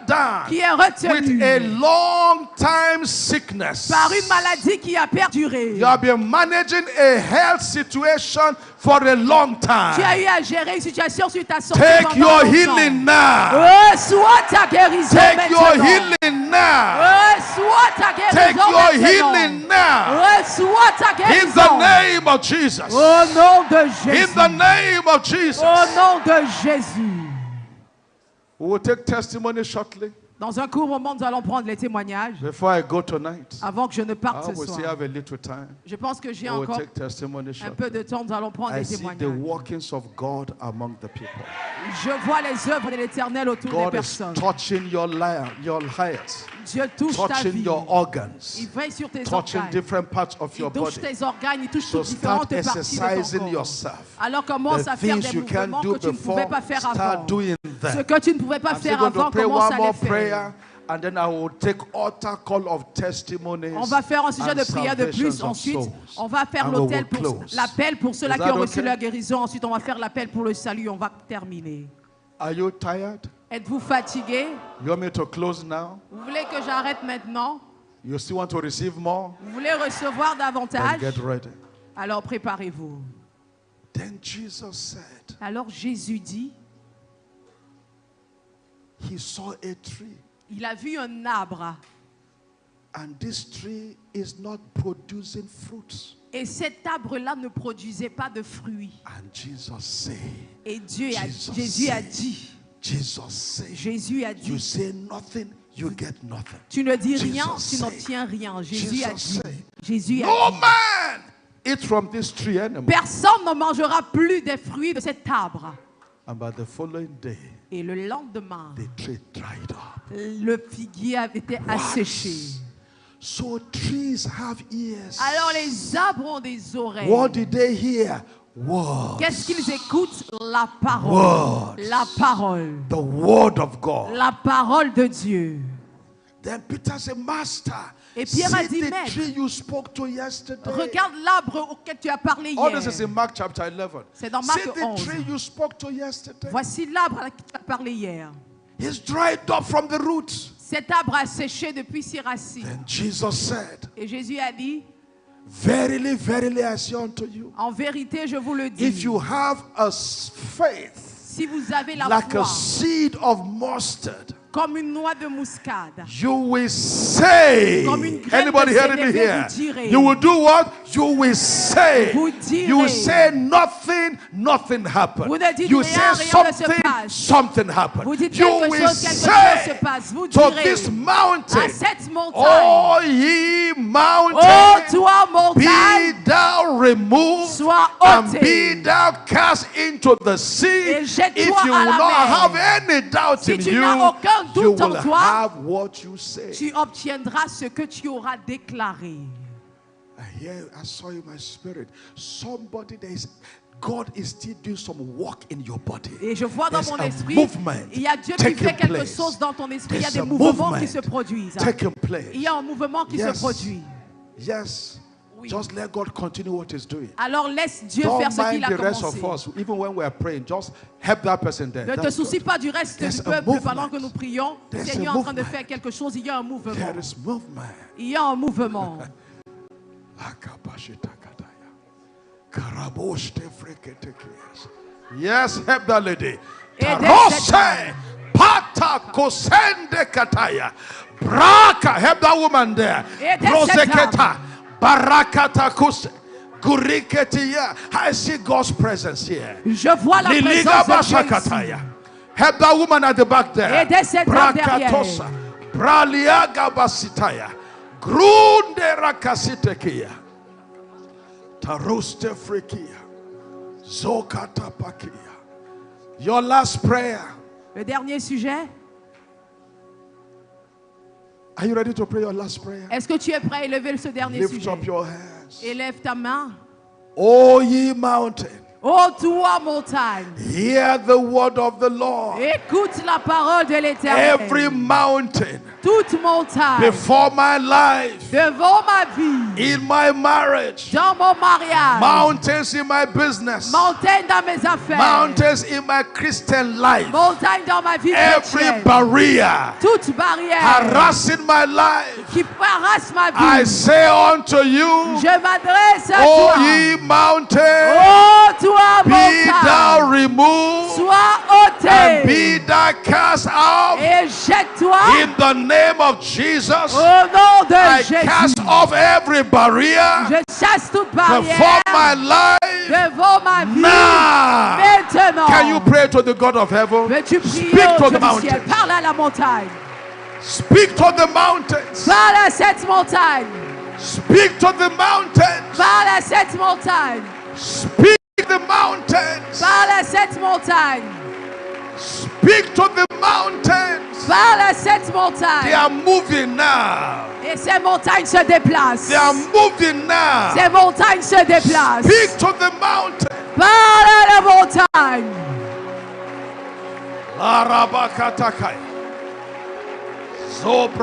down qui est with retenu a long time sickness. par une maladie qui a perduré. You have been managing a health situation for a long Tu as time. eu à gérer une situation sur ta santé Take pendant your longtemps. healing now. Reçois ta guérison Take your maintenant. healing now. Reçois ta Take guérison your maintenant. healing now. Reçois ta In guérison. the name of Jesus. Au nom de In Jésus. the name of Jesus. Au nom de Jésus. We will take testimony shortly. Dans un court moment, nous allons prendre les témoignages. Before I go tonight, Avant que je ne parte I ce will still soir. have a little time. Je pense que j'ai We will encore take testimony un shortly. peu de temps. Nous allons prendre I les see the témoignages. workings of God among the people. Je vois les œuvres de l'Éternel autour des God is personnes. touching your heart, Dieu touche ta touching vie. your organs, Il veille sur tes touching organes. different parts of Il your touche body. tes organes. Il touche So toutes différentes start parties de ton exercising corps. yourself. Alors commence The à faire things des you can't mouvements do que tu ne pouvais before, pas faire avant. start doing Ce them. que tu ne pouvais pas I'm still faire going to avant, pray commence one à more les faire. prayer, and then I will take altar call of testimonies. On va faire un sujet and de prière de plus. salvations of Ensuite, souls. on va faire And we l'autel will pour close. l'appel pour ceux-là Is qui that ont reçu okay? la guérison. Ensuite, on va faire l'appel pour le salut. On va terminer. Are you tired? Êtes-vous fatigué? You want me to close now? Vous voulez que j'arrête maintenant? You still want to receive more? Vous voulez recevoir Then davantage? get ready. Alors préparez-vous. Then Jesus said, Alors Jésus dit, he saw a tree, il a vu un arbre and this tree is not producing fruits. et cet arbre-là ne produisait pas de fruits. And Jesus said, Et Jesus Jésus a said, dit, Jesus said, Jésus a you dit, say nothing, you get nothing. tu ne dis rien, Jesus tu said, n'obtiens rien. Jésus a Jesus dit, said, Jésus a no dit, man eat from this tree anymore. personne ne mangera plus des fruits de cet arbre. And by the following day, Et le lendemain, the tree dried up. le figuier avait été asséché. So trees have ears. Alors les arbres ont des oreilles. What did they hear? Word. Qu'est-ce qu'ils écoutent? La parole. Words. La parole. The word of God. La parole de Dieu. Then Peter said, Master, Et Pierre a see dit, the Maître, tree you spoke to yesterday. regarde l'arbre auquel tu as parlé All this is hier. in Mark chapter 11. C'est dans Marc See the 11. tree you spoke to yesterday. Voici l'arbre à qui tu as parlé hier. It's dried up from the roots. Cet arbre a séché depuis ses racines. Then Jesus said, Et Jésus a dit, Verily, verily, I say unto you, en vérité, je vous le dis, if you have a faith si vous avez la like a foi seed of mustard, comme une noix de muscade, you will say, comme une graine anybody de hearing me sénévé, here? vous direz. You will do what? You will say. Vous direz. You will say nothing, nothing happened. Vous ne dites You rien, say rien ne se something, passe. something happened. Vous dites You quelque will chose se say passe. Vous to direz this à mountain, cette montagne, oh ye ô mountain, toi be montagne, thou removed sois and ôté. be thou cast into the sea. Et jette-toi If you à will la not mer. have any doubt Si in tu you, n'as aucun you doute en will toi, have what you say. tu obtiendras ce que tu auras déclaré. I saw in my spirit somebody that is God is still doing some work in your body. Et je vois dans There's mon a esprit, movement il y a Dieu qui taking fait quelque place. chose dans ton esprit. Il y a There's des a mouvements qui movement se produisent. taking place. Il y a un mouvement qui se Yes. produit. Yes. Oui. Just let God continue what He's doing. Alors laisse Dieu faire Don't ce qu'il mind a the rest of commencé. us. Even when we are praying, just help that person there. Ne te That's soucie good. pas du reste There's du a peuple movement. pendant que nous prions. Le There's Seigneur a est en train de movement. faire quelque chose. Il y a un mouvement. There is movement. Il y a un mouvement. Yes, help that lady. Aidez Tarose cette femme. pata kosende kataya. Braka, help that woman there. Aidez cette Roseketa barakata kus guriketia. I see God's presence here. Je vois la Liliga présence de Dieu ici. bashakataya. Help that woman at the back there. Aidez cette femme derrière. Brakatosa. Braliaga basitaya. Grunde rakasitekia. Taroste frikia. Zokata pakia. Your last prayer. Le dernier sujet. Are you ready to pray your last prayer? Est-ce que tu es prêt à élever ce dernier Lift sujet? up your hands. Élève ta main. O ye mountain, Ô toi, montagne, hear the word of the Lord. écoute la parole de l'Éternel. Every mountain Toute montagne before my life, devant ma vie, in my marriage, dans mon mariage, mountains in my business, montagne dans mes affaires, mountains in my Christian life, montagne dans ma vie every chrétienne, barrier toute barrière harassing my life, qui harasse ma I vie, say unto you, je m'adresse à O toi. ye mountain, Ô toi, be thou montagne, removed sois and ôté be thou cast out et jette-toi in the name of Jesus. au nom de I Jésus. cast off every barrier Je chasse toute before barrière my life. devant ma vie. Now, Maintenant, can you pray to the God of heaven? veux-tu prier Speak to au the Dieu du ciel? mountains. Parle à la montagne. Speak to the mountains. Parle à cette montagne. Speak to the mountains. Parle à cette montagne. Speak to the mountains. Parle à cette montagne. Speak to the mountains. Parle à cette They montagne. are moving now. Et ces montagnes se déplacent. They are moving now. Ces montagnes se déplacent. Speak to the mountain. Parle à la montagne. Larabakatakai.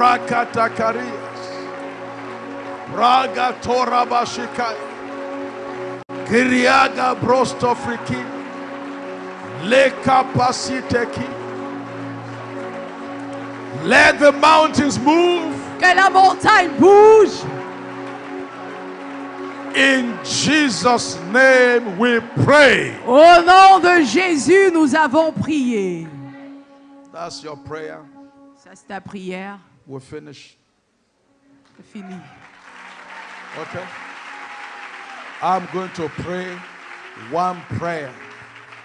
Zobrakatakarias. Braga Torabashikai. Giriaga Brostofriki. Le Capaciteki. Let the mountains move. Que la montagne bouge. In Jesus' name we pray. Au nom de Jésus, nous avons prié. That's your prayer. Ça, c'est ta prière. We'll finish. C'est fini. Okay? I'm going to pray one prayer.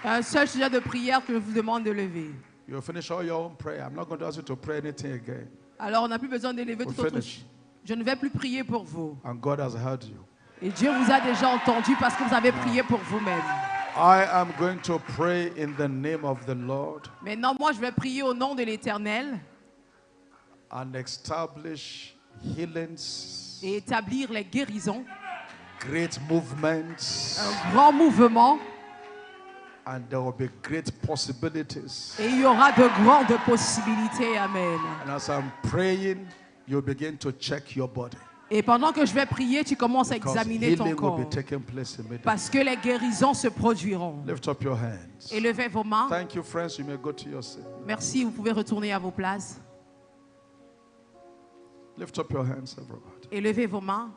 Un seul sujet de prière que je vous demande de lever. You'll finish all your own prayer. I'm not going to ask you to pray anything again. Alors, on n'a plus besoin d'élever We'll tout autre finish. chose. Je ne vais plus prier pour vous. And God has heard you. Et Dieu vous a déjà entendu parce que vous avez prié pour vous-même. I am going to pray in the name of the Lord Maintenant, moi, je vais prier au nom de l'Éternel and establish healings, et établir les guérisons, great movements, un grand mouvement, and there will be great possibilities. et il y aura de grandes possibilités. Amen. And as I'm praying, you begin to check your body. Et pendant que je vais prier, tu commences à Because examiner ton healing will corps. be taking place immediately. Parce que les guérisons se produiront. Lift up your hands. Élevez vos mains. Thank you, friends. You may go to your seat. Merci, vous pouvez retourner à vos places. Lift up your hands, everybody. Élevez vos mains.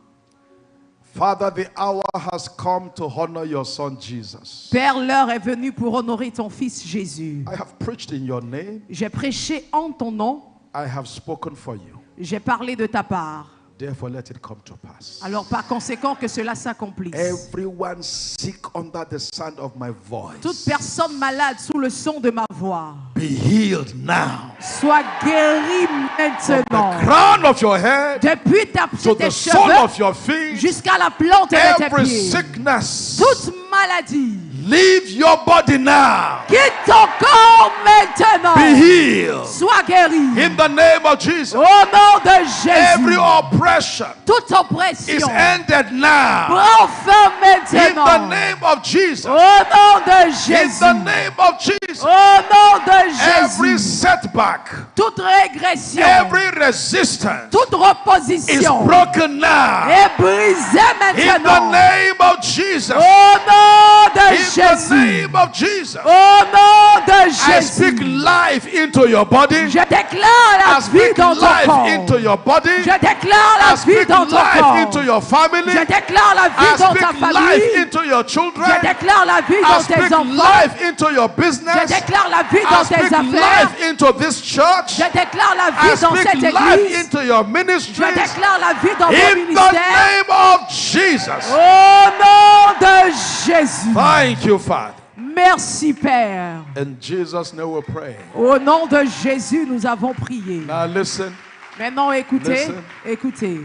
Father, the hour has come to honor your son Jesus. Père, l'heure est venue pour honorer ton fils Jésus. I have preached in your name. J'ai prêché en ton nom. I have spoken for you. J'ai parlé de ta part. Therefore, let it come to pass. Alors par conséquent que cela s'accomplisse. Everyone sick under the sound of my voice, Toute personne malade sous le son de ma voix be healed now. soit guérie maintenant. The crown of your head Depuis to tes the sole cheveux of your feet, jusqu'à la plante de tes every pieds. sickness, Toute maladie. leave your body now. Quitte ton corps maintenant. Be healed. Sois guéri. In the name of Jesus. Au nom de Every Jésus. oppression Toute is oppression. ended now. Prends fin In the maintenant. name of Jesus. Au nom de In Jésus. the name of Jesus. Au nom de Every Jésus. setback, Toute régression. every resistance Toute is opposition. broken now. Est brisée In the maintenant. name of Jesus. Au nom de In the Jésus. name of Jesus. Au nom de I speak Jésus. life into your body. Je déclare I la vie speak dans ton life corps. into your body. Je déclare la I vie speak dans ton life corps. into your family. Je déclare la I vie dans ta speak life famille. into your children. Je déclare la vie I dans tes speak enfants. life into your Je business. déclare la vie I dans tes speak affaires. life into this church. Je déclare la I vie dans speak cette life église. into your Je ministries. déclare la vie dans ton In the ministère. name of Jesus. Au nom de Jésus. Thank you, Father. Merci Père. In Jesus' name we pray. Au nom de Jésus, nous avons prié. Now listen. Maintenant, écoutez. Listen. Écoutez.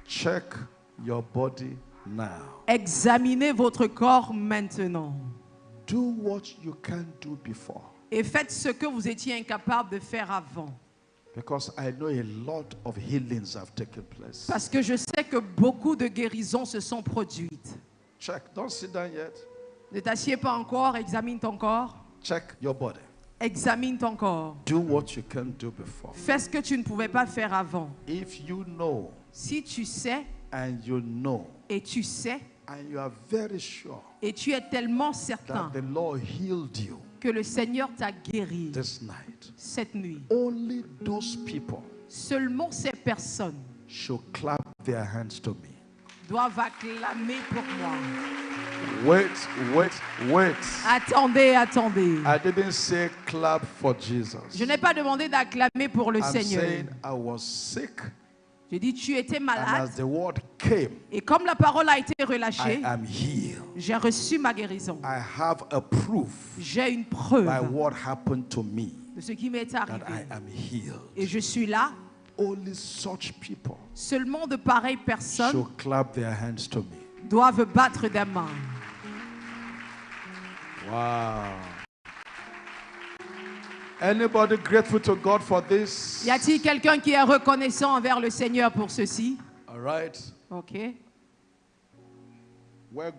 Check your body now. Examinez votre corps maintenant. do what you can't do before. Et faites ce que vous étiez incapable de faire avant. Because I know a lot of healings have taken place. Parce que je sais que beaucoup de guérisons se sont produites. Check. Don't sit down yet. Ne t'assieds pas encore, examine ton corps. Check your body. Examine ton corps. Do what you can't do before. Fais ce que tu ne pouvais pas faire avant. If you know Si tu sais and you know et tu sais and you are very sure et tu es tellement certain that the Lord healed you que le Seigneur t'a guéri this night, cette nuit, only those people seulement ces personnes should clap their hands to me. doivent acclamer pour moi. Wait. Attendez. I didn't say clap for Jesus. Je n'ai pas demandé d'acclamer pour le I'm Seigneur. saying I was sick, J'ai dit, tu étais and malade. as the word came, Et comme la parole a été I relâchée, am healed. j'ai reçu ma guérison. I have a proof J'ai une by preuve what happened to me de ce qui m'est that I arrivé. am healed. Et je suis là. Only such people Seulement de pareilles personnes should clap their hands to me. doivent battre des mains. Wow. Anybody grateful to God for this? Y a-t-il quelqu'un qui est reconnaissant envers le Seigneur pour ceci? All right. Ok. I'm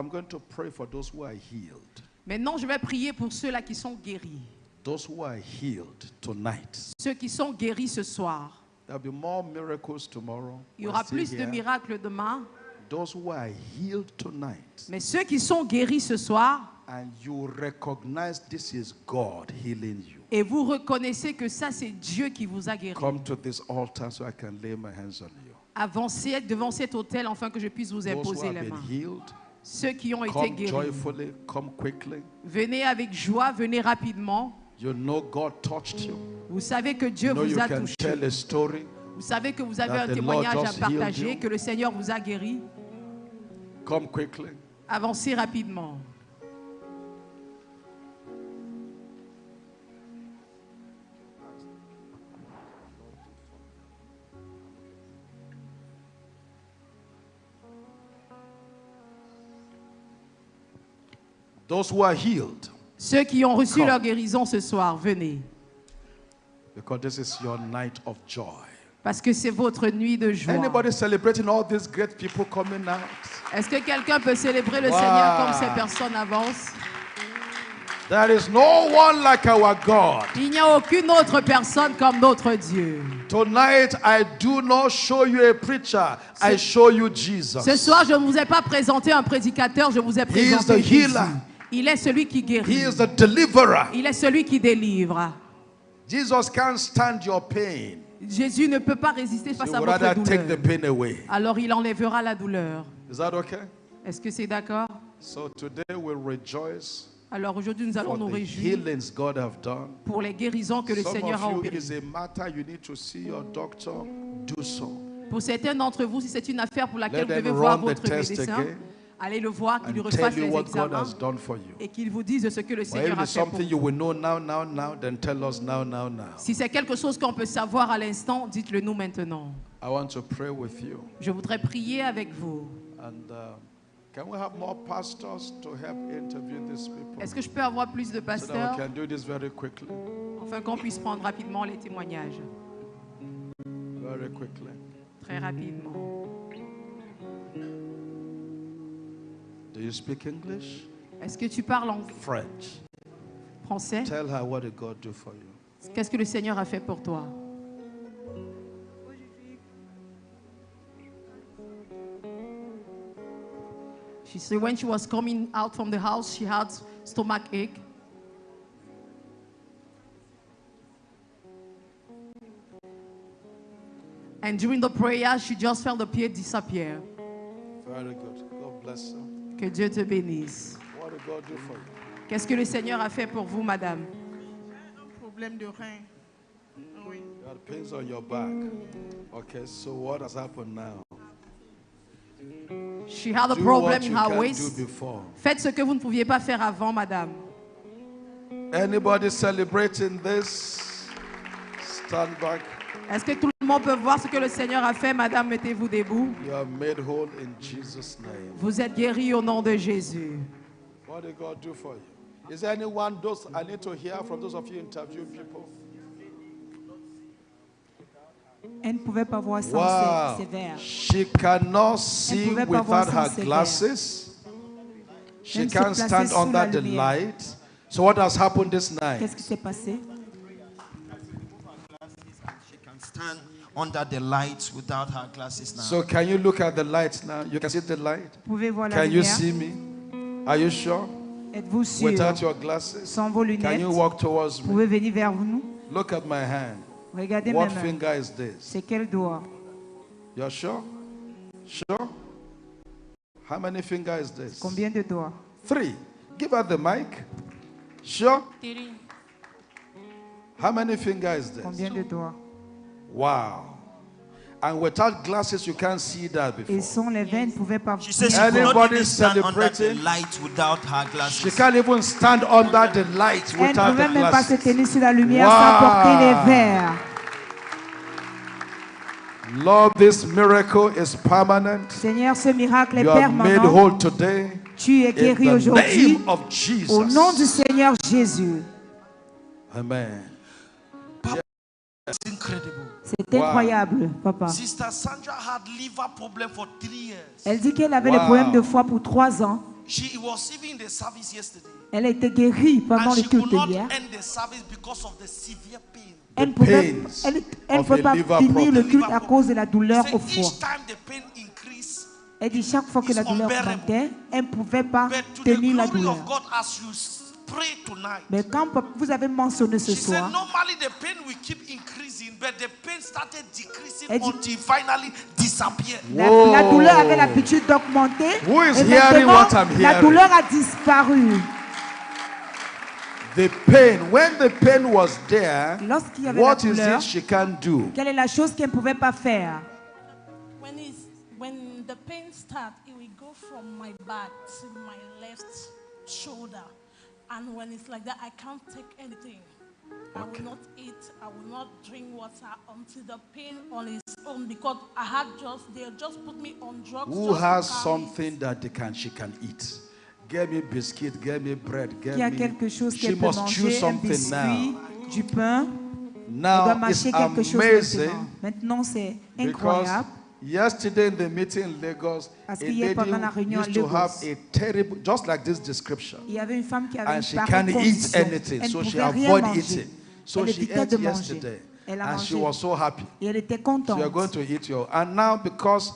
going to pray for those who are healed. Maintenant, je vais prier pour ceux-là qui sont guéris. Those who are healed tonight. Ceux qui sont guéris ce soir. There'll be more miracles tomorrow. Il y aura We're still plus de here. miracles demain. Those who are healed tonight, Mais ceux qui sont guéris ce soir, and you recognize this is God healing you. et vous reconnaissez que ça, c'est Dieu qui vous a guéri. Come to this altar so I can lay my hands on you. Avancez devant cet autel afin que je puisse vous Those who imposer have les been mains. healed, Ceux qui ont été come guéris, joyfully, come quickly. venez avec joie, venez rapidement. You know God touched you. Vous savez que Dieu You know vous you a can touché. tell a story. Vous savez que vous avez that un the témoignage Lord à just healed partager, you. que le Seigneur vous a guéri. Come quickly. Avancez rapidement. Those who are healed, Ceux qui ont reçu Come. leur guérison ce soir, venez. because this is your night of joy. Parce que c'est votre nuit de joie. Anybody celebrating all these great people coming out? Est-ce que quelqu'un peut célébrer le Wow. Seigneur comme ces personnes avancent? There is no one like our God. Il n'y a aucune autre personne comme notre Dieu. Tonight, I do not show you a preacher. I show you Jesus. Ce soir, je ne vous ai pas présenté un prédicateur, je vous ai He is présenté the Jésus. healer. Il est celui qui He guérit. is the deliverer. Il est celui qui délivre. Jesus can't stand your pain. Jésus ne peut pas résister So face he à would votre rather take the douleur. pain away. Alors il enlèvera la douleur. Is that okay? Est-ce que c'est d'accord? So today we'll rejoice Alors aujourd'hui, nous allons for nous the réjouir healings God have done. pour les guérisons que le Some Seigneur a of you, it opérées. is a matter you need to see your doctor. Do so. Pour certains d'entre vous, si c'est une affaire pour laquelle Let vous devez them voir run the votre test médecin, again allez le voir, qu'il lui and refasse tell you les what God examens has done for you. et qu'il vous dise ce que le Or if Seigneur a it's fait pour something you vous. will know now, then tell us now. Si c'est quelque chose qu'on peut savoir à l'instant, dites-le nous maintenant. I want to pray with you. Je voudrais prier avec vous. And can we have more pastors to help interview these people Est-ce que je peux avoir plus de so that pasteurs we can do this very quickly? afin qu'on puisse prendre rapidement les témoignages? Very quickly. Très rapidement. Do you speak English? Est-ce que tu parles en French. français? Tell her what did God do for you. Qu'est-ce que le Seigneur a fait pour toi? She said when she was coming out from the house, she had stomach ache. And during the prayer, she just felt the pain disappear. Very good. God bless her. Que Dieu te bénisse. What did God do for you? Qu'est-ce que le Seigneur a fait pour vous, madame? Problème de rein. Oui. You had pains on your back. Okay, so what has happened now? She had a Do problem what in you her can't waist. do before. Faites ce que vous ne pouviez pas faire avant, madame. Anybody celebrating this? Stand back. Est-ce que tout le monde peut voir ce que le Seigneur a fait, madame? Mettez-vous debout. You are made whole in Jesus' name. Vous êtes guérie au nom de Jésus. What did God do for you? Is there anyone those I need to hear from those of you interview people? Elle ne pouvait pas voir sans Wow. ses verres. She cannot see pouvait pas voir without sans her ses glasses. She Même se can't placer stand sous under la the lumière. light. So what has happened this night? Qu'est-ce qui s'est passé? She can stand under the lights without her glasses now. So can you look at the light now? You can see the light? Vous pouvez voir la Can you lumière? see me? Are you sure? Êtes-vous sûr? Without your glasses? Sans vos Can lunettes, you walk towards vous me? pouvez venir vers nous. Look at my hand. Regardez What mes mains. finger is this? C'est quel doigt? You're sure? Sure? How many fingers is this? Combien de doigts? 3. Give her the mic. Sure? How many fingers is this? Combien de doigts? Wow. And without glasses, you can't see that Et before. sans les veines, ne pouvait pas She says she voir. could not Anybody even stand under the celebrating? light without her She glasses. can't even stand under the light Elle ne without pouvait the même pas se glasses. tenir sur la lumière Wow. sans porter les verres. Lord, this miracle is permanent. Seigneur, ce miracle est You are made permanent. whole today. Tu es In guéri the aujourd'hui name of au nom du Jesus. Seigneur Jésus. Amen. It's incredible. C'est Wow. incroyable, papa. Sister Sandra had liver problem for 3 years. Elle dit qu'elle avait Wow. des problèmes de foie pour 3 ans. She was even in the service yesterday. Elle a été guérie pendant And le she could culte not hier. end the service because of the severe pain. Elle ne The pouvait, pains elle of peut a pas liver finir le problem. culte à cause de la douleur Say au foie. each time the pain increase, Elle dit chaque fois que la It's douleur unbearable. montait, elle ne pouvait pas but to the tenir la glory douleur. of God, as you pray tonight, Mais quand vous avez mentionné ce she said soir, normally the pain will keep increasing, but the pain started decreasing Elle dit- until finally disappeared. la Whoa. douleur avait l'habitude d'augmenter. Who is Et hearing maintenant, what I'm la hearing? douleur a disparu. The pain, when the pain was there, Lorsqu'il y avait what la is douleur, it she can't do? quelle est la chose qu'elle ne pouvait pas faire? When the pain starts, it will go from my back to my left shoulder. And when it's like that, I can't take anything. I will not eat, I will not drink water until the pain on its own, because they just put me on drugs. Who just to has calm it. something that she can eat? Get me biscuit, get me bread, get Qui a me. quelque chose She qu'elle peut must choose manger, un something biscuit, now. du pain. Elle doit Now it's mâcher quelque chose amazing maintenant. Maintenant, c'est because incroyable. yesterday in the meeting in Lagos, Parce a qu'hier, lady pendant la réunion à used to have Lagos, a terrible, just like this description, il y avait une femme qui avait and une she pareille can't eat condition. anything, Elle so ne she pouvait rien avoid manger. eating. So Elle she évitait ate de manger. yesterday, Elle a and she mangé. was so happy. Et elle était So contente. you're going to eat your, and now because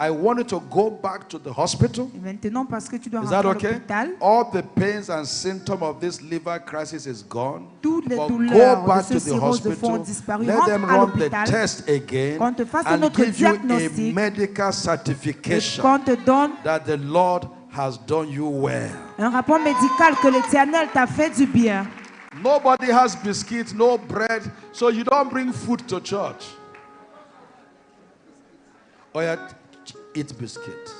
I wanted to go back to the hospital. Et maintenant, parce que tu dois Is rentrer that à okay? l'hôpital, All the pains and symptoms of this liver crisis is gone. toutes les But douleurs go de back ce to the cirrhose de foie ont hospital. disparu. Let Rentre them à run the l'hôpital, test again qu'on te fasse and notre give you a diagnostic, medical et certification qu'on te donne that the Lord has done you well. un rapport médical que l'Éternel t'a fait du bien. Nobody has biscuits, no bread, so you don't bring food to church. Or you eat biscuit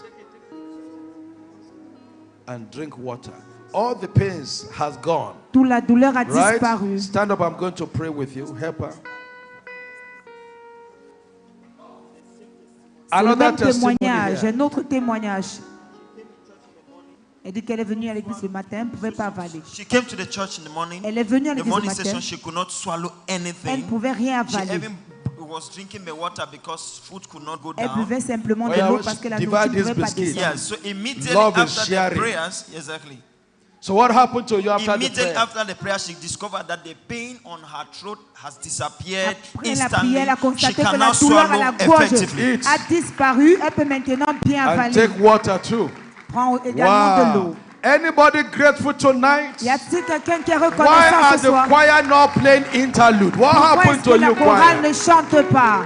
and drink water. All the pains has gone. Toute la douleur a disparu. Right? Stand up, I'm going to pray with you. Help her. C'est le Another même testimony témoignage, here. un autre témoignage. Elle dit qu'elle est venue à l'église le matin, elle ne pouvait pas avaler. She came to the church in the morning. Elle est venue à The l'église le morning matin, session, she could not swallow elle ne anything. pouvait rien She avaler. even was drinking the water because food could not go Elle down. buvait simplement Oh, de yeah, l'eau well, parce que la divide nourriture ne this pouvait pas biscuit. descendre. Yeah, so immediately Love is after the sharing. prayers, exactly. So what happened to you after the Immediately prayer? after the prayer, she discovered that the pain on her throat has disappeared Après la instantly. prière, elle a She constaté que can la now douleur à swallow la gorge effectively. Eat. a disparu. Elle peut maintenant bien And avaler. take water too. Prends également de l'eau. Wow. Anybody grateful tonight? Y a-t-il quelqu'un qui est Why reconnaissant are ce the soir? choir not playing interlude? What Pourquoi happened est-ce to que la you, chorale choir? ne chante pas?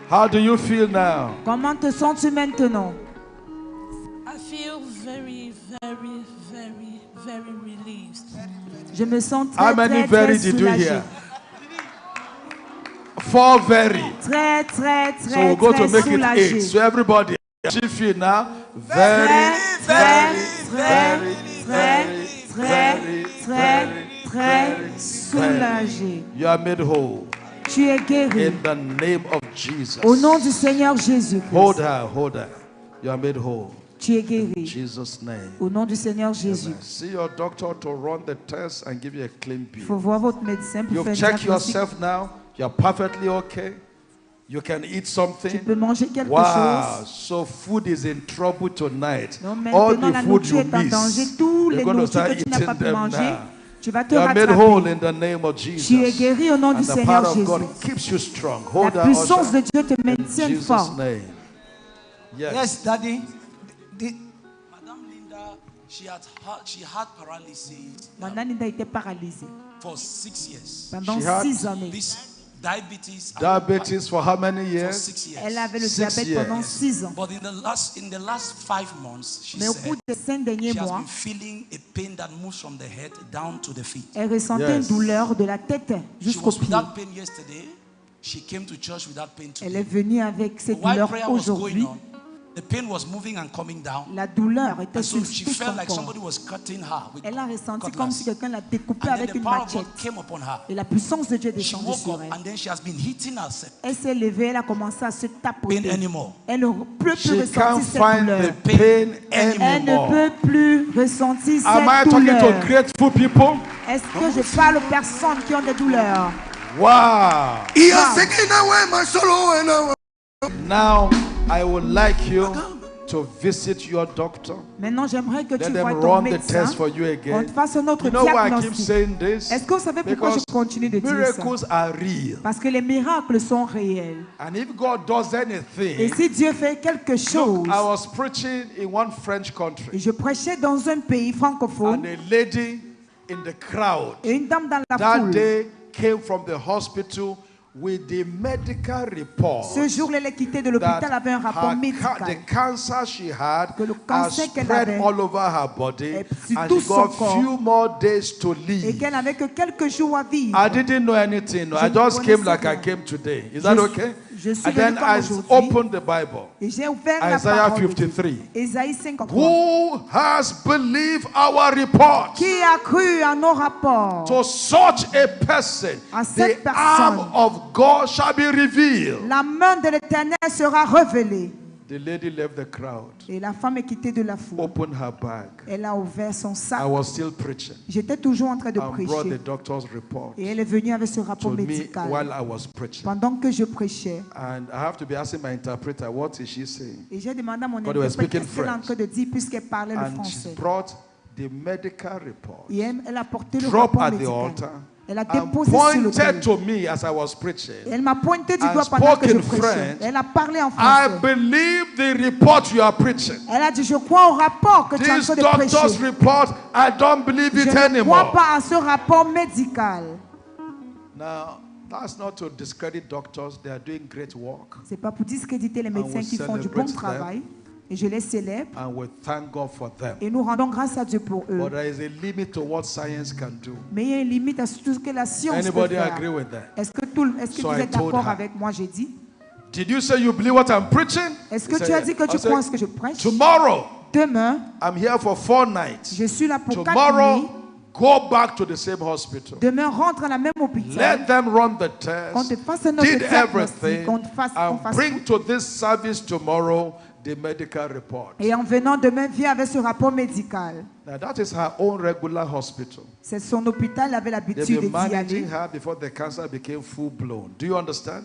How do you feel now? Comment te sens-tu maintenant? I feel very, very, very, very relieved. Je me sens How très, many très, very très did you soulagée. hear? 4 very. Très, très, So très, we'll go to très make it 8. soulagée. So everybody, she feel now Très, very, très, très, très, very, très, very, très soulagée. You are made whole Tu es guéri. in the name of Jesus. Au nom du Seigneur Jésus-Christ. Hold her, hold her. You are made whole. Tu es In guéri. Jesus' name. Au nom du Seigneur Jésus. Amen. See your doctor to run the test and give you a clean Il bill. faut voir votre médecin pour faire You've un checked diagnostic. yourself now. You're perfectly okay. You can eat Tu something. peux manger quelque Wow. chose. So food is in trouble tonight. Non, All maintenant, the la food nourriture you est en danger. miss, Tous les you're going to nourritures start que tu n'as pas eating pu them manger, now. tu vas te You are made whole rattraper. in the name of Tu es Jesus. guéri au nom du And the Seigneur power of God Jésus. keeps you strong. La Hold that puissance de usher. Dieu te In maintient Jesus' fort. name. Yes. Yes, Daddy. Madame Linda, she had paralysis Madame Linda était paralysée for 6 years. pendant She had 6 années. This diabetes. Diabetes for how many for years? 6 years. Elle avait le 6 diabète pendant years. 6 ans. But in the last 5 months, she Mais au said cours des 5 derniers she has mois, been feeling a pain that moves from the head down to the feet. elle ressentait Yes. une douleur de la tête She jusqu'aux was with pieds. that pain yesterday. She came to church with that pain Elle est today. venue avec cette While douleur prayer was going aujourd'hui. on, the pain was moving and coming down. La douleur était And sur so she tout son felt like corps. somebody was cutting her with Elle a ressenti cutlass. comme si quelqu'un l'a découpée And then avec the une power of God machette. came upon her. Et la puissance de Dieu est She descendue woke sur up elle. and then she has been hitting herself. Elle s'est levée, elle a commencé à se Pain tapoter. anymore. Elle ne peut plus She ressentir can't cette find douleur. the pain Elle ne anymore. peut plus ressentir Am I cette talking to douleur. grateful people? Est-ce que je parle aux personnes qui ont des douleurs? Wow. Iyasekina wema solo wena. Now, I would like you to visit your doctor. Maintenant, j'aimerais que Let tu them vois ton run the médecin. test for you On again. te fasse un autre You know why I keep diagnostic. saying this? Est-ce que vous savez pourquoi Because je continue de dire ça? miracles are real. Parce que les miracles sont réels. And if God does Et anything, si Dieu fait quelque chose, look, I was preaching in one French et country, je prêchais dans un pays francophone, and a lady in the crowd et une dame dans la that foule. day came from the hospital with the medical report Ce jour, elle est quittée de that l'hôpital avec un rapport the médical. cancer she had Que le has cancer qu'elle spread avait all over her body, est sur and tout she son got corps. few more days to Et live. qu'elle n'avait que quelques jours à vivre. I didn't know anything. I ne just came connaissais like I rien. came today. Is that okay? Je suis And then venu comme I aujourd'hui. opened the Bible. Et j'ai ouvert la Isaiah parole de Dieu. 53. Ésaïe 53. Who has believed our report? Qui a cru à nos rapports? To such a person, À the cette arm personne. of God shall be revealed. La main de l'Éternel sera révélée. The lady left the crowd, Et la femme est quittée de la foule. opened her bag. Elle a ouvert son I sac. was still preaching J'étais toujours en train de and brought the prêcher. doctor's report Et elle est venue avec ce rapport to me médical. while I was preaching. Pendant que je prêchais. And I have to be asking my interpreter, what is she saying? Et j'ai demandé à mon God, they were interprète speaking qu'est-ce qu'elle est en French. train de dire puisqu'elle parlait le And she français. brought the medical report, Et elle a porté le drop rapport at the médical. altar, Elle a and déposé sur pointed l'autel. to me as I was preaching. Elle m'a pointé du and doigt pendant que je spoke in prêchais. French. Elle a parlé en I français. believe the report you are preaching. Elle a dit, je crois au rapport que tu es en This train de doctor's prêcher. report, I don't believe Je it ne crois anymore. pas à ce rapport médical. Now, that's not to discredit doctors. They are doing great work. C'est pas pour discréditer les médecins we qui font du bon celebrate travail. Et je les célèbre. And we thank God for them. Et nous rendons grâce à Dieu pour eux. But there is a limit to what science can do. Mais il y a une limite à tout ce que la science peut Anybody faire. agree with that? Est-ce que, So vous I êtes told d'accord her. avec moi, j'ai dit? Did you say you believe what I'm preaching? Est-ce He que said, tu as yeah. dit que I tu said, crois ce que je prêche? tomorrow, Demain, I'm here for 4 nights. je suis là pour 4 nuits. Tomorrow, go back to the same hospital. Demain, rentre à la même hôpital. Let them run the Qu'on te test. fasse un autre Did diagnostic. everything. Qu'on fasse And bring to this service tomorrow the medical report. Et en venant demain, viens avec ce rapport médical. Now that is her own regular hospital. C'est son hôpital, elle avait They've l'habitude been d'y aller. managing her before the cancer became full blown. Do you understand?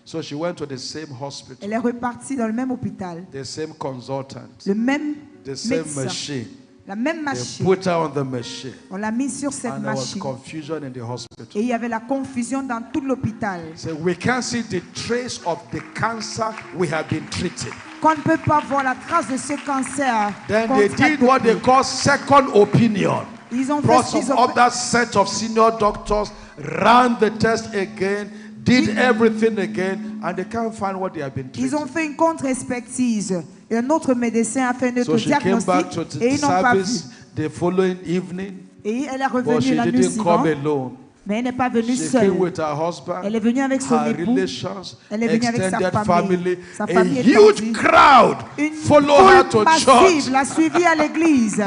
So she went to the same hospital, Elle est repartie dans le même hôpital. the same consultant, Le même the same médecin. machine. La même They machine. put her on the machine. On l'a mis sur cette And there was machine. confusion in the hospital. Et il y avait la confusion dans tout l'hôpital. So we can't see the trace of the cancer we have been treating. Qu'on ne peut pas voir la trace de ce cancer. Then qu'on they traite did what they depuis. call second opinion. Ils ont fait Brought ce qu'ils some ont other set of senior doctors, ran the test again, did everything again, and they can't find what they have been Ils ont treating. fait une contre-expertise. Et un autre médecin a fait un So autre she came back to diagnostic the et ils n'ont pas vu. service the following evening, Et elle est but revenue she la nuit didn't come suivante. alone. Mais elle n'est pas venue She seule. came with her husband, Elle est venue avec son her époux. relations, Elle est venue avec sa extended famille. family. Sa A famille huge étendue. crowd Une follow her to foule massive church. l'a suivie à l'église.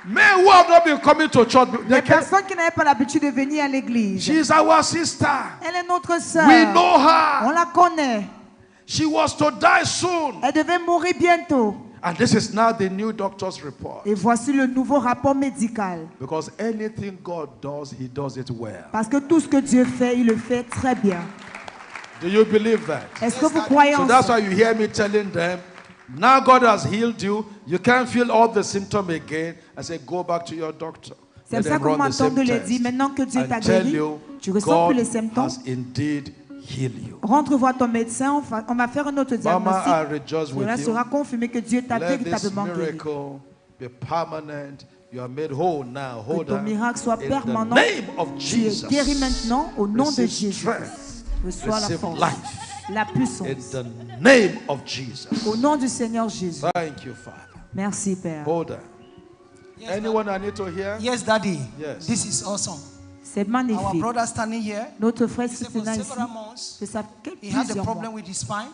Men who have not been coming to church, they Les came, personnes qui n'avaient pas l'habitude de venir à l'église. she's our sister. Elle est notre sœur. We know On her. la connaît. She was to die soon. Elle devait mourir bientôt. And this is now the new doctor's report. Et voici le nouveau rapport médical. Because anything God does, He does it well. Parce que tout ce que Dieu fait, il le fait très bien. Do you believe that? Est-ce que vous croyez So en that's ça? why you hear me telling them, now God has healed you. You can't feel all the symptoms again. I say, go back to your doctor. C'est Let pour ça them qu'on run the m'entend same de le test dire. Maintenant que Dieu t'a and tell guéri, you, tu ressens plus God les symptômes. has indeed healed you. Rentre voir ton médecin, on va faire un autre Mama, I diagnostic. rejoice Cela with sera you. confirmé que Dieu t'a Let this véritablement guéri. miracle be permanent. You are made whole now. Que Hold ton on. miracle soit In permanent. the name of Tu es Jesus. guéri maintenant au nom de Receive Jésus. strength. Reçois la Receive force, life. la In puissance. the name of Jesus. Au nom du Seigneur Jésus. Thank you, Father. Merci, Père. Hold on. Anyone I need to hear? Yes, Daddy. Yes. This is awesome. C'est Our magnifique. brother standing here, Notre frère he se said for tient ici. several months, C'est ça, he has a plusieurs problem mois. with his spine.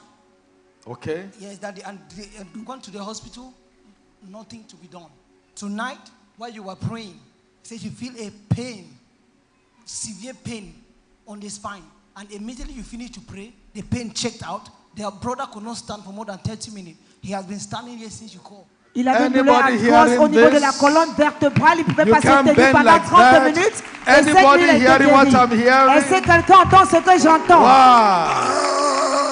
Okay. Yes, Daddy. And they gone to the hospital, nothing to be done. Tonight, while you were praying, he said you feel a pain, severe pain on the spine. And immediately you finish to pray, the pain checked out. Their brother could not stand for more than 30 minutes. He has been standing here since you called. Il avait une douleur Anybody atroce hearing au niveau de this? la colonne vertébrale. Il pouvait You passer can't tenu bend pendant like 30 that. minutes. Et cette Anybody nuit, il a été hearing what I'm guéri. hearing? Est-ce que quelqu'un entend ce que j'entends? Wow.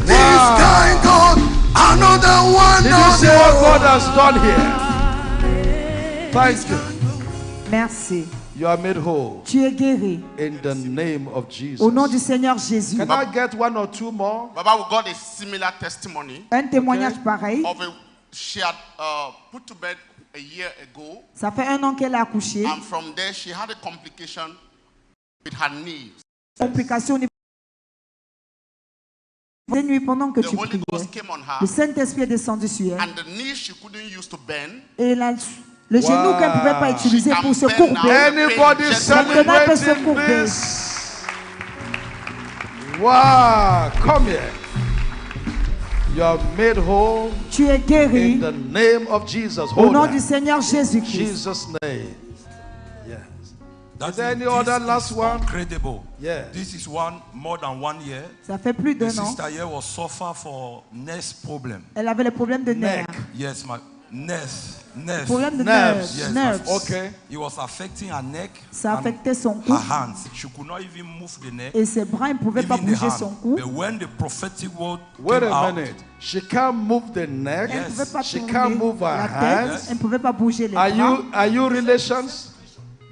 This kind God, another one. Did you see what God has done here? Thank you. Merci. You are made whole Tu es guéri. in the name of Jesus. Au nom du Seigneur Jésus. Can I get one or two more? Baba, we got a similar testimony Un témoignage pareil. of a she had put to bed a year ago, Ça fait 1 an qu'elle a accouché. and from there she had a complication with her knees. Complication au niveau des nuits pendant que The tu Holy priais. Ghost came on Le her, Saint-Esprit est descendu sur elle. and the knees she couldn't use to bend. Et le genou qu'elle ne pouvait pas utiliser pour se courber. Anybody Maintenant, elle peut se celebrating courber. this? Wow, come here. You are made whole Tu es guéri in the name of Jesus. au Hold nom on. du Seigneur Jésus-Christ. Jesus' name. Yes. That Is there any this other is last one? Incredible. Yes. This is more than 1 year. Ça fait plus The d'1 an. sister here was suffer for nerve problem. Elle avait le problème de nerfs. Yes, my nerve. Problème de Nerves. nerfs. Yes, Nerves. Okay. It was affecting her neck. Ça and affectait son cou. her hands. She could not even move the neck. Et ses bras, il ne pouvait pas Even the bouger hand. son cou. But when the prophetic word Wait came a out, minute. She can't move the neck. Elle ne pouvait pas She tourner can't move her la tête. hands. Elle ne pouvait pas bouger les Are bras. you relations?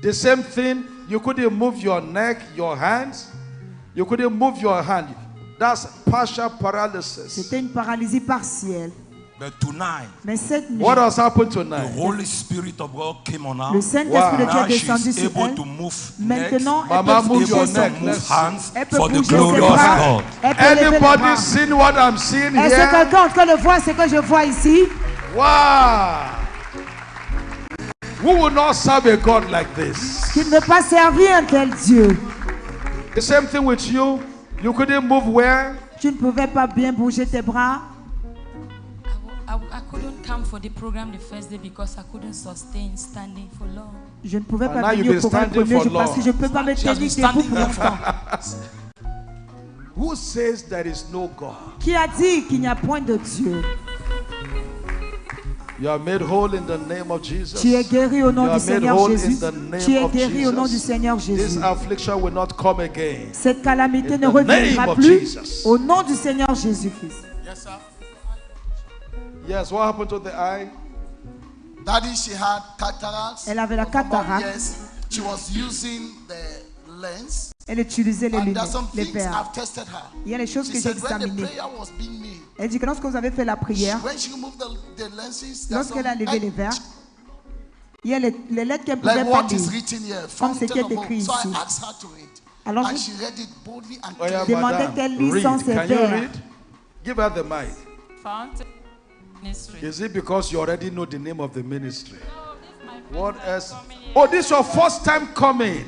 The same thing. You couldn't move your neck, your hands. You couldn't move your hand. That's partial paralysis. C'était une paralysie partielle. but tonight, Mais cette nuit, What has happened the tonight? Holy Spirit of God came on her. le Saint-Esprit de Dieu Now est descendu she's sur able elle. to move Maintenant, necks, elle Mama, peut move bouger your son neck. cou. move hands Elle peut for the bouger ses glory of bras. God. Elle peut lever les Anybody bras. seen what I'm seeing Est-ce que here? quelqu'un est en train de voir ce que je vois ici? Wow. Who will not serve a God like this? Qui ne veut pas servir un tel Dieu. The same thing with you. You couldn't move where? Tu ne pouvais pas bien bouger tes bras. I couldn't come for the program the first day because I couldn't sustain standing for long. Je ne pouvais And pas now you've venir been au programme standing premier for jour parce long. que je ne peux pas me She has tenir been debout standing pour there longtemps. Who says there is no God? Qui a dit qu'il n'y a point de Dieu? You are made whole in the name of Jesus. Tu es guéri au nom You du are made Seigneur whole in Jésus. the name Tu es of guéri au nom du Jesus. Seigneur This Jésus. affliction will not come again. Cette calamité In ne the reviendra name of plus Jesus. au nom du Seigneur Jésus-Christ. Yes, sir. Yes, what happened to the eye? Daddy, she had cataracts. Elle avait la for about cataracte. years. She was using the lens. Elle utilisait les And there lunettes, are some les things verres. I've tested her. Il y a les choses She que j'ai said when the examinées. prayer was being made, Elle dit que lorsque vous avez fait la prière, when she removed the lenses, there are lorsqu'elle a some- levé les verres, il y a les lettres qu'elle ne pouvait like pas what is lire. written here, Comme ce qui est fountain of écrit hope. So I ici. asked her to read. Alors And je she read it boldly and Oh, yeah, clearly. demandais madam. qu'elle lise sans Read. ses Can you verres. read? Give her the mic. Fountain Ministry. Is it because you already know the name of the ministry? No, this is my first What time else? coming here. Oh, this is your first time coming.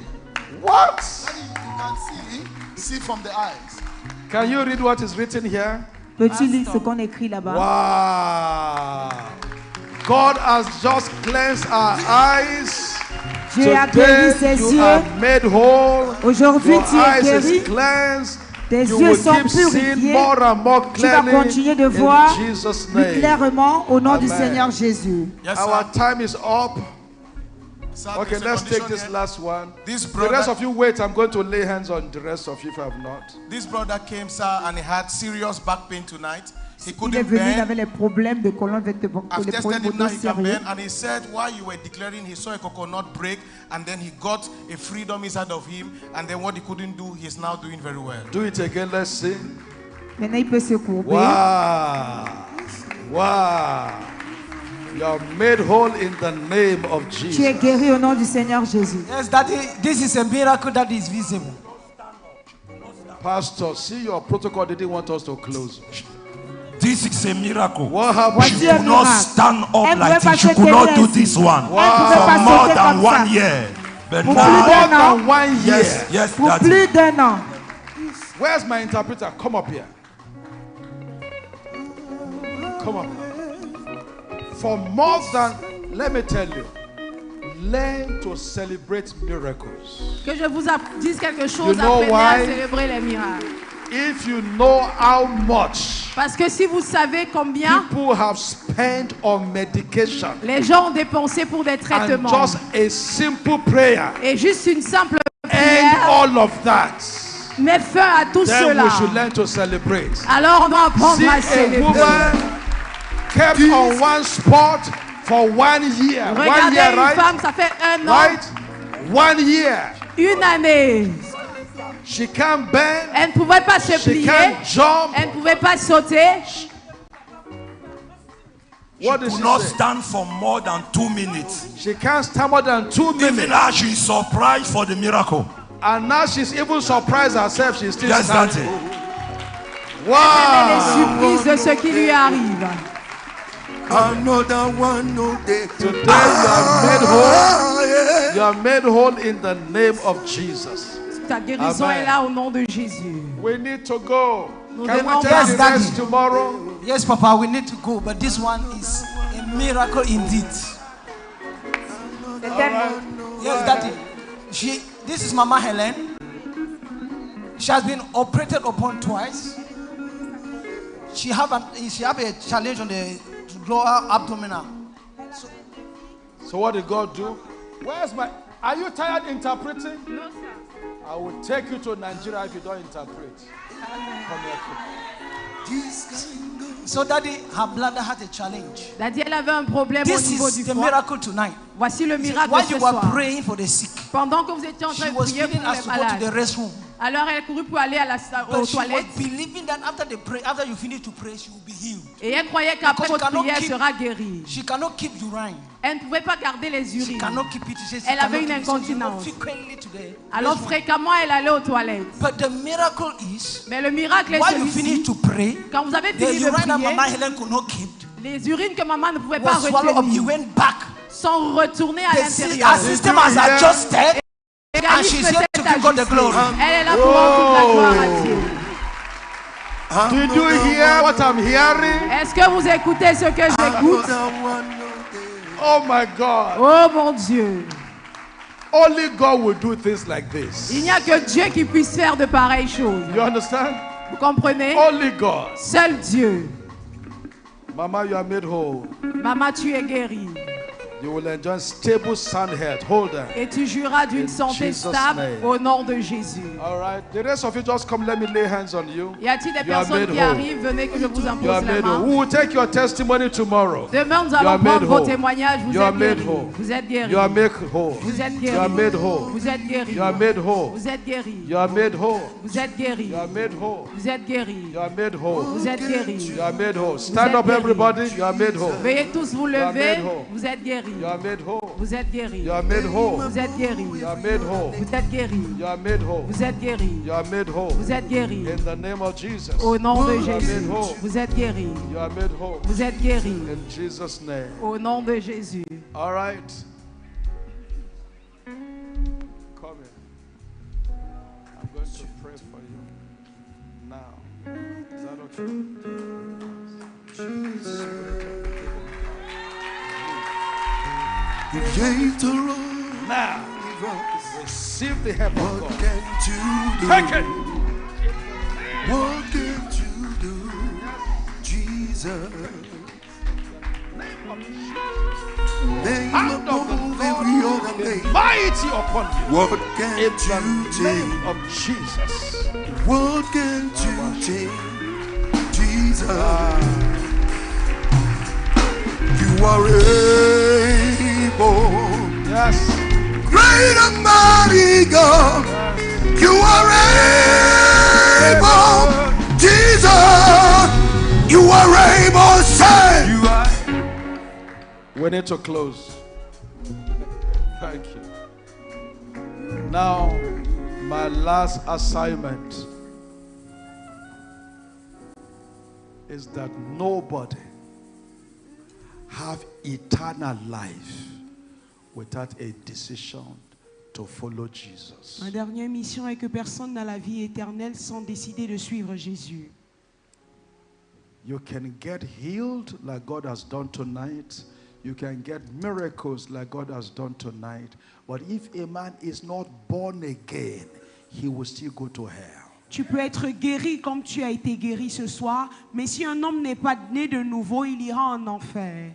What? You can see from the eyes. Can you read what is written here? Peux-tu lire ce qu'on écrit là-bas? Wow. God has just cleansed our eyes. Dieu a guéri Today ses you yeux. are made whole. Aujourd'hui, Your tu es eyes guéri. is cleansed. Tes You yeux will sont keep seeing purifiés. more and more Tu vas clearly continuer de voir in Jesus' plus name. clairement au nom du Amen. Seigneur Jésus. Yes, Our sir. time is up. Sir, Okay, there's a let's take condition this here. last one. This The rest brother- of you wait. I'm going to lay hands on the rest of you if I have not. This brother came, sir, and he had serious back pain tonight. He Il est couldn't venu, il bend. avait les problèmes de colonne vertébrale, I've les tested problèmes him now, motos he can sérieux. bend. And he said, while you were declaring, he saw a coconut break, and then he got a freedom inside of him. And then what he couldn't do, he's now doing very well. Do it again. Let's see. Maintenant, il peut se courber. Wow. Wow. You're made whole in the name of Tu es Jesus. guéri au nom du Seigneur Jésus. Yes, Daddy, this is a miracle that is visible. Pastor, see your protocol didn't want us to close. This is a miracle. What happened? Voici She un could not miracle. stand up Elle like pouvait this. She pas could se not tenir do ainsi. this one Elle pouvait for pas more sauter than comme ça. 1 year. But Pour now, plus More d'un an. than 1 year. yes, yes, Pour Daddy. plus d'un an. Where's my interpreter? Come up here. Come up. For more than, let me tell you, learn to celebrate miracles. Que je vous dise quelque chose, You know apprenez à why? célébrer les miracles. If you know how much Parce que si vous savez combien people have spent on medication les gens ont dépensé pour des and traitements just a simple prayer et juste une simple and prière all of that, met fin à tout then cela, we should learn to celebrate. alors on va apprendre See, à a célébrer. woman kept on one spot for 1 year. 1 Regardez year, une right? femme, ça fait 1 an, Right? 1 year. une année. She can't bend. Elle ne pouvait pas se She plier, can't jump. elle ne pouvait pas sauter. What did Could she not say? stand for more than 2 minutes. She can't stand more than 2 Even minutes. now, she is surprised for the miracle. And now she's even surprised herself. She's still Yes, standing. Daddy. Elle est Wow. surprise de ce qui lui arrive. Another one no day. Today you are made whole. You are made whole in the name of Jesus. Ta guérison Amen. est là au nom de Jésus. We need to go. Nous Can devons we take the partir. rest tomorrow? Yes, Papa, we need to go, but this one is a miracle indeed. Yes, Daddy. This is Mama Helen. She has been operated upon twice. She have a challenge on the lower abdominal. So what did God do? Where's my? Are you tired interpreting? No, sir. I will take you to Nigeria if you don't interpret. Come here. So, Daddy, her bladder had a challenge. Daddy, elle avait un problème au This niveau is du the foie. miracle tonight. Voici le miracle While de you ce were soir. praying for the sick, Pendant que vous étiez en train she de was prier feeling pour us les to go to the malades, restroom. alors elle courut pour aller aux But she was toilettes believing that after you finish to pray, she will be healed. et elle croyait qu'après Because votre she cannot prière keep- sera guérie. She cannot keep urine. Elle ne pouvait pas garder les She urines. cannot keep it. She says she Elle avait cannot une keep it. So you go incontinence. frequently to the Alors restroom. fréquemment, elle allait aux toilettes. But the miracle is, Mais le miracle est while you finish celui-ci. to pray, Quand vous avez the fini de urine that prier, Mama Helen could not keep les urines que maman ne pouvait pas was swallowed up. He retenir went back. sont retournées à Her l'intérieur. system has adjusted, L'organisme and she's s'est here to give God the ajusté. glory. Elle est là pour rendre toute la gloire à Dieu. Did you hear what I'm hearing? Est-ce que vous écoutez ce que j'écoute? Oh my God. Oh mon Dieu. Only God will do things like this. Il n'y a que Dieu qui puisse faire de pareilles choses. You understand? Vous comprenez? Only God. Seul Dieu. Mama, you are made whole. Maman, tu es guérie. You will enjoy stable sound health. Hold on. Et tu jouiras d'une santé Jesus' stable name. au nom de Jésus. All right. The rest of you just come. Let me lay hands on you. Y a-t-il des You are personnes made qui whole. arrivent? Venez que je vous You are impose la made whole. main. We will take your testimony tomorrow. Demain, nous You are allons made prendre vos whole. témoignages. Vous You are êtes made guéris. whole. Vous êtes guéris. You are made whole. Vous êtes You are guéris. made whole. Vous êtes guéris. You are made whole. Vous êtes guéris. You are made whole. Vous êtes guéris. You are made whole. Vous êtes guéris. You are made whole. Vous êtes guéris. You are made whole. Stand êtes up, guéris. everybody. You are made whole. Veuillez tous vous You are lever. made whole. Vous êtes guéris. You are made whole. Vous êtes guéris. You are made whole. Vous êtes guéris. You are made whole. Vous êtes guéris. You are made whole. Vous êtes guéris. You are made whole. Vous êtes guéris. In the name of Jesus. Au nom de You are Jésus. made whole. Vous êtes guéris. You are made whole. Vous êtes guéris. In Jesus' name. Au nom de Jésus. All right. Come here. I'm going to pray for you now. Is that okay? You gave to run. Now, receive the help of What God. can you do? Take it. Jesus. Hand of the Lord is mighty upon you. What can in you the name take? of Jesus. What can you take? Jesus. You are able. Yes. Great and mighty God. You are able. Jesus. You are able. Say. You are. We need to close. Thank you. Now, my last assignment is that nobody have eternal life without a decision to follow Jesus. Ma dernière mission est que personne n'a la vie éternelle sans décider de suivre Jésus. You can get healed like God has done tonight. You can get miracles like God has done tonight. But if a man is not born again, he will still go to hell. Tu peux être guéri comme tu as été guéri ce soir, mais si un homme n'est pas né de nouveau, il ira en enfer.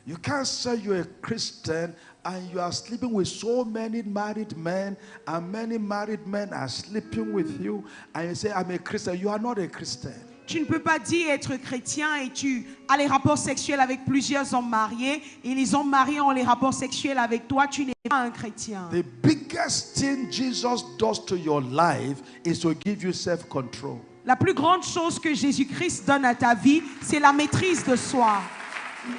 You can't say you're a Christian and you are sleeping with so many married men and many married men are sleeping with you and you say, I'm a Christian. You are not a Christian. Tu ne peux pas dire être chrétien et tu as les rapports sexuels avec plusieurs hommes mariés et les hommes mariés ont les rapports sexuels avec toi. Tu n'es pas un chrétien. The biggest thing Jesus does to your life is to give you self-control. La plus grande chose que Jésus-Christ donne à ta vie, c'est la maîtrise de soi.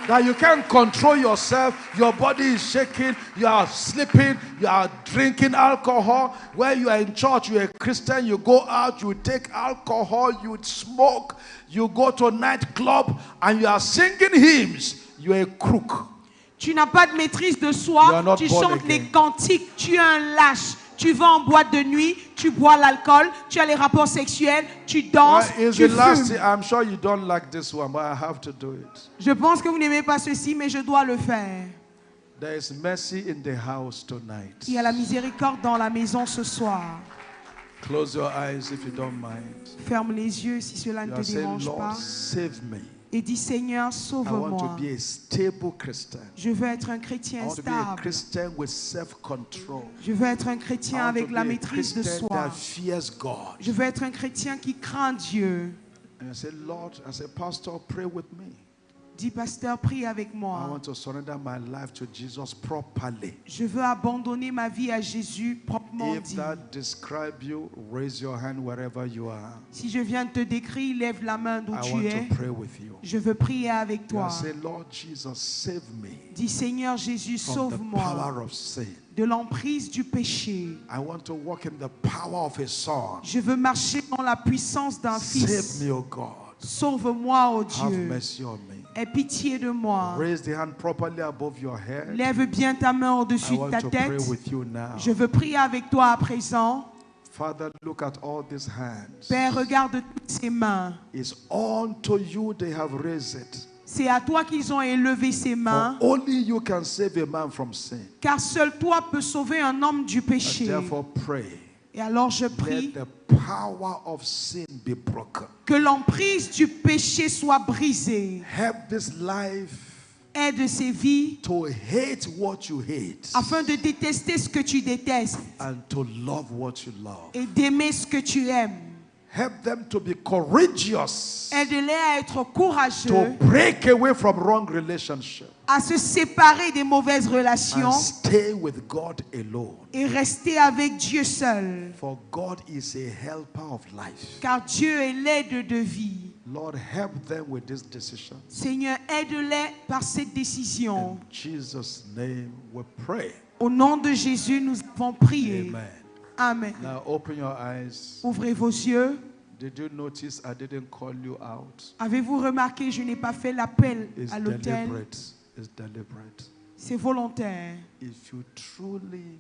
That you can't control yourself, your body is shaking, you are sleeping, you are drinking alcohol. Where you are in church, you are a Christian, you go out, you take alcohol, you smoke, you go to a nightclub and you are singing hymns. You are a crook. Tu n'as pas de maîtrise de soi, tu chantes les cantiques, tu es un lâche. Tu vas en boîte de nuit, tu bois l'alcool, tu as les rapports sexuels, tu danses, tu fumes. I'm sure you don't like this one, but I have to do it. Je pense que vous n'aimez pas ceci, mais je dois le faire. There is mercy in the house tonight. Il y a la miséricorde dans la maison ce soir. Close your eyes if you don't mind. Ferme les yeux si cela ne te dérange pas. Save me. Et dis Seigneur, sauve-moi. Je veux être un chrétien stable. Je veux être un chrétien avec la maîtrise de soi. Je veux être un chrétien qui craint Dieu. And I say, Lord, as a pastor, pray with me. Dis, pasteur, prie avec moi. I want to surrender my life to Jesus properly. Je veux abandonner ma vie à Jésus proprement dit. If that describe you, raise your hand wherever you are. Si je viens de te décrire, lève la main d'où tu es. To pray with you. Je veux prier avec toi. Say, Lord Jesus, save me. Dis, Seigneur Jésus, sauve-moi de l'emprise du péché. I want to walk in the power of His Son. Je veux marcher dans la puissance d'un fils. Save me, O God. Sauve-moi, ô Dieu. Have mercy on me. Aie pitié de moi. Raise the hand properly above your head. Lève bien ta main au-dessus de ta tête. Je veux prier avec toi à présent. Father, look at all these hands. Père, regarde toutes ces mains. It's unto you they have raised it. C'est à toi qu'ils ont élevé ces mains. For only you can save a man from sin. Car seul toi peux sauver un homme du péché. And therefore pray. Et alors je prie Let the power of sin be broken. Que l'emprise du péché soit brisée. Help this life aide ces vies to hate what you hate, afin de détester ce que tu détestes and to love what you love. Et d'aimer ce que tu aimes. Help them to be courageous. Aide-les à être courageux. To break away from wrong relationships. À se séparer des mauvaises relations. And stay with God alone. Et rester avec Dieu seul. For God is a helper of life. Car Dieu est l'aide de vie. Lord, help them with this decision. Seigneur, aide-les par cette décision. In Jesus' name we pray. Au nom de Jésus, nous avons prié. Amen. Amen. Now open your eyes. Ouvrez vos yeux. Did you notice I didn't call you out? Avez-vous remarqué, je n'ai pas fait l'appel à l'autel. It's deliberate. C'est volontaire. If you truly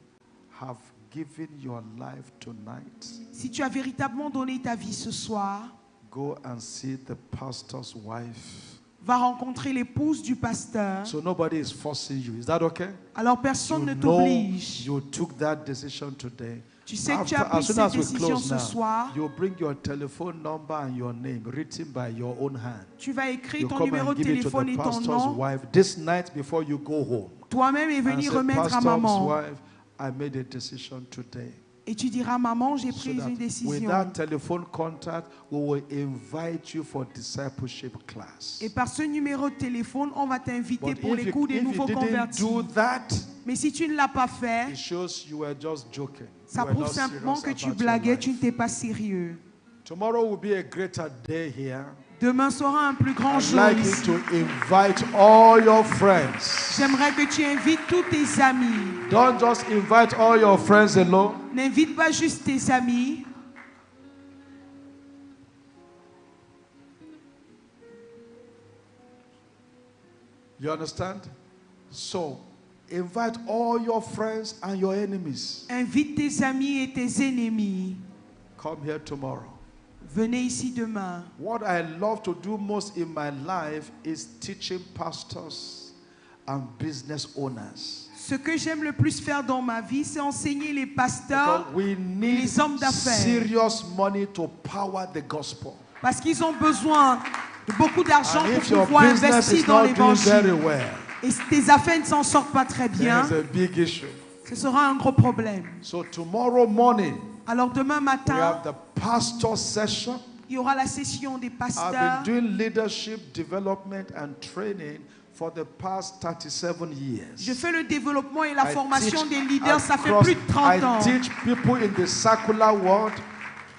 have given your life tonight, si tu as véritablement donné ta vie ce soir, go and see the pastor's wife. Va rencontrer l'épouse du pasteur. So nobody is forcing you. Is that okay? Alors personne ne t'oblige. You took that decision today Tu sais que tu as pris cette décision ce soir. You bring your telephone number and your name written by your own hand. Tu vas écrire ton numéro de téléphone et ton nom. Wife this night before you go home. Toi-même et venir remettre à maman. Wife, I made a decision today. Et tu diras, maman, j'ai pris une décision. With that telephone contact, we will invite you for discipleship class. Et par ce numéro de téléphone, on va t'inviter pour les cours des nouveaux convertis. Mais si tu ne l'as pas fait, it shows you were just joking. Ça prouve simplement que tu blaguais, tu n'étais pas sérieux. Tomorrow will be a greater day here. Demain sera un plus grand jour. I'd like you to invite all your friends. J'aimerais que tu invites tous tes amis. Don't just invite all your friends alone. N'invite pas juste tes amis. You understand? So, invite all your friends and your enemies. Invite tes amis et tes ennemis. Come here tomorrow. Venez ici demain. What I love to do most in my life is teaching pastors and business owners. Ce que j'aime le plus faire dans ma vie, c'est enseigner les pasteurs et les hommes d'affaires. Serious money to power the gospel. Parce qu'ils ont besoin de beaucoup d'argent pour pouvoir investir dans l'évangile. Et si tes affaires ne s'en sortent pas très bien, ce sera un gros problème. So tomorrow morning, alors demain matin, we have the pastor session. Il y aura la session des pasteurs. I've been doing leadership development and training for the past 37 years. Je fais le développement et la formation des leaders, ça fait plus de 30 ans. I teach people in the secular world.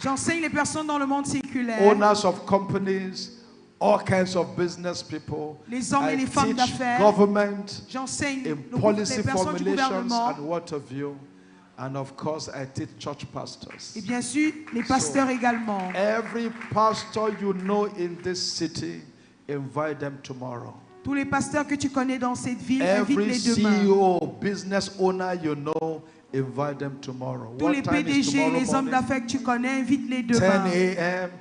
J'enseigne les personnes dans le monde séculaire. Owners of companies, all kinds of business people. Les hommes et les femmes d'affaires. Government. J'enseigne in policy formulations and what of you. And of course, I teach church pastors. Et bien sûr, les pasteurs également. Every pastor you know in this city, invite them tomorrow. Tous les pasteurs que tu connais dans cette ville, invite-les demain. Every CEO, business owner you know, invite them tomorrow. Tous les PDG, les hommes d'affaires que tu connais, invite-les demain. 10 a.m.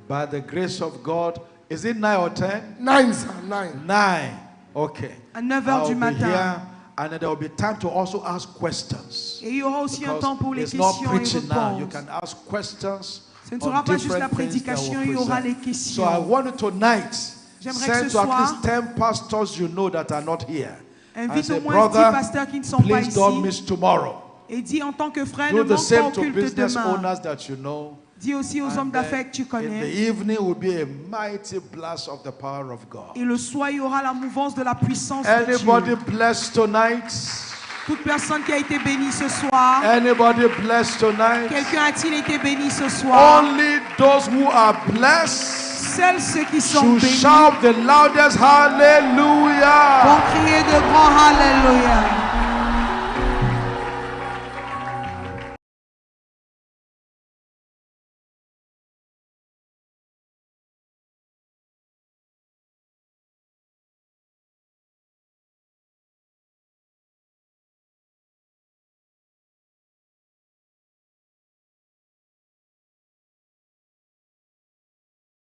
By the grace of God. Is it 9 or 10? 9, sir. 9. 9. Okay. À 9h du matin. And there will be time to also ask questions. Et il y aura aussi un temps pour les questions et réponses. You réponses. can ask questions. Ce ne sera pas juste la prédication, il y aura les questions. So I want tonight, j'aimerais que ce to at soir, least 10 pastors you know that are not here. Invite au moins 10 pasteurs qui ne sont pas ici. Don't miss tomorrow. Et dis en tant que frère, Do ne the manque pas same au to culte business demain. owners that you know. Dis aussi aux hommes d'affaires que tu In the connais. evening will be a mighty blast of the power of God. Et le soir, il y aura la mouvance de la puissance de Anybody Dieu. blessed tonight? Toute personne qui a été bénie ce soir. Anybody blessed tonight? Quelqu'un a-t-il été béni ce soir? Only those who are blessed seuls ceux qui sont bénis shout the loudest hallelujah. vont crier de grands hallelujah.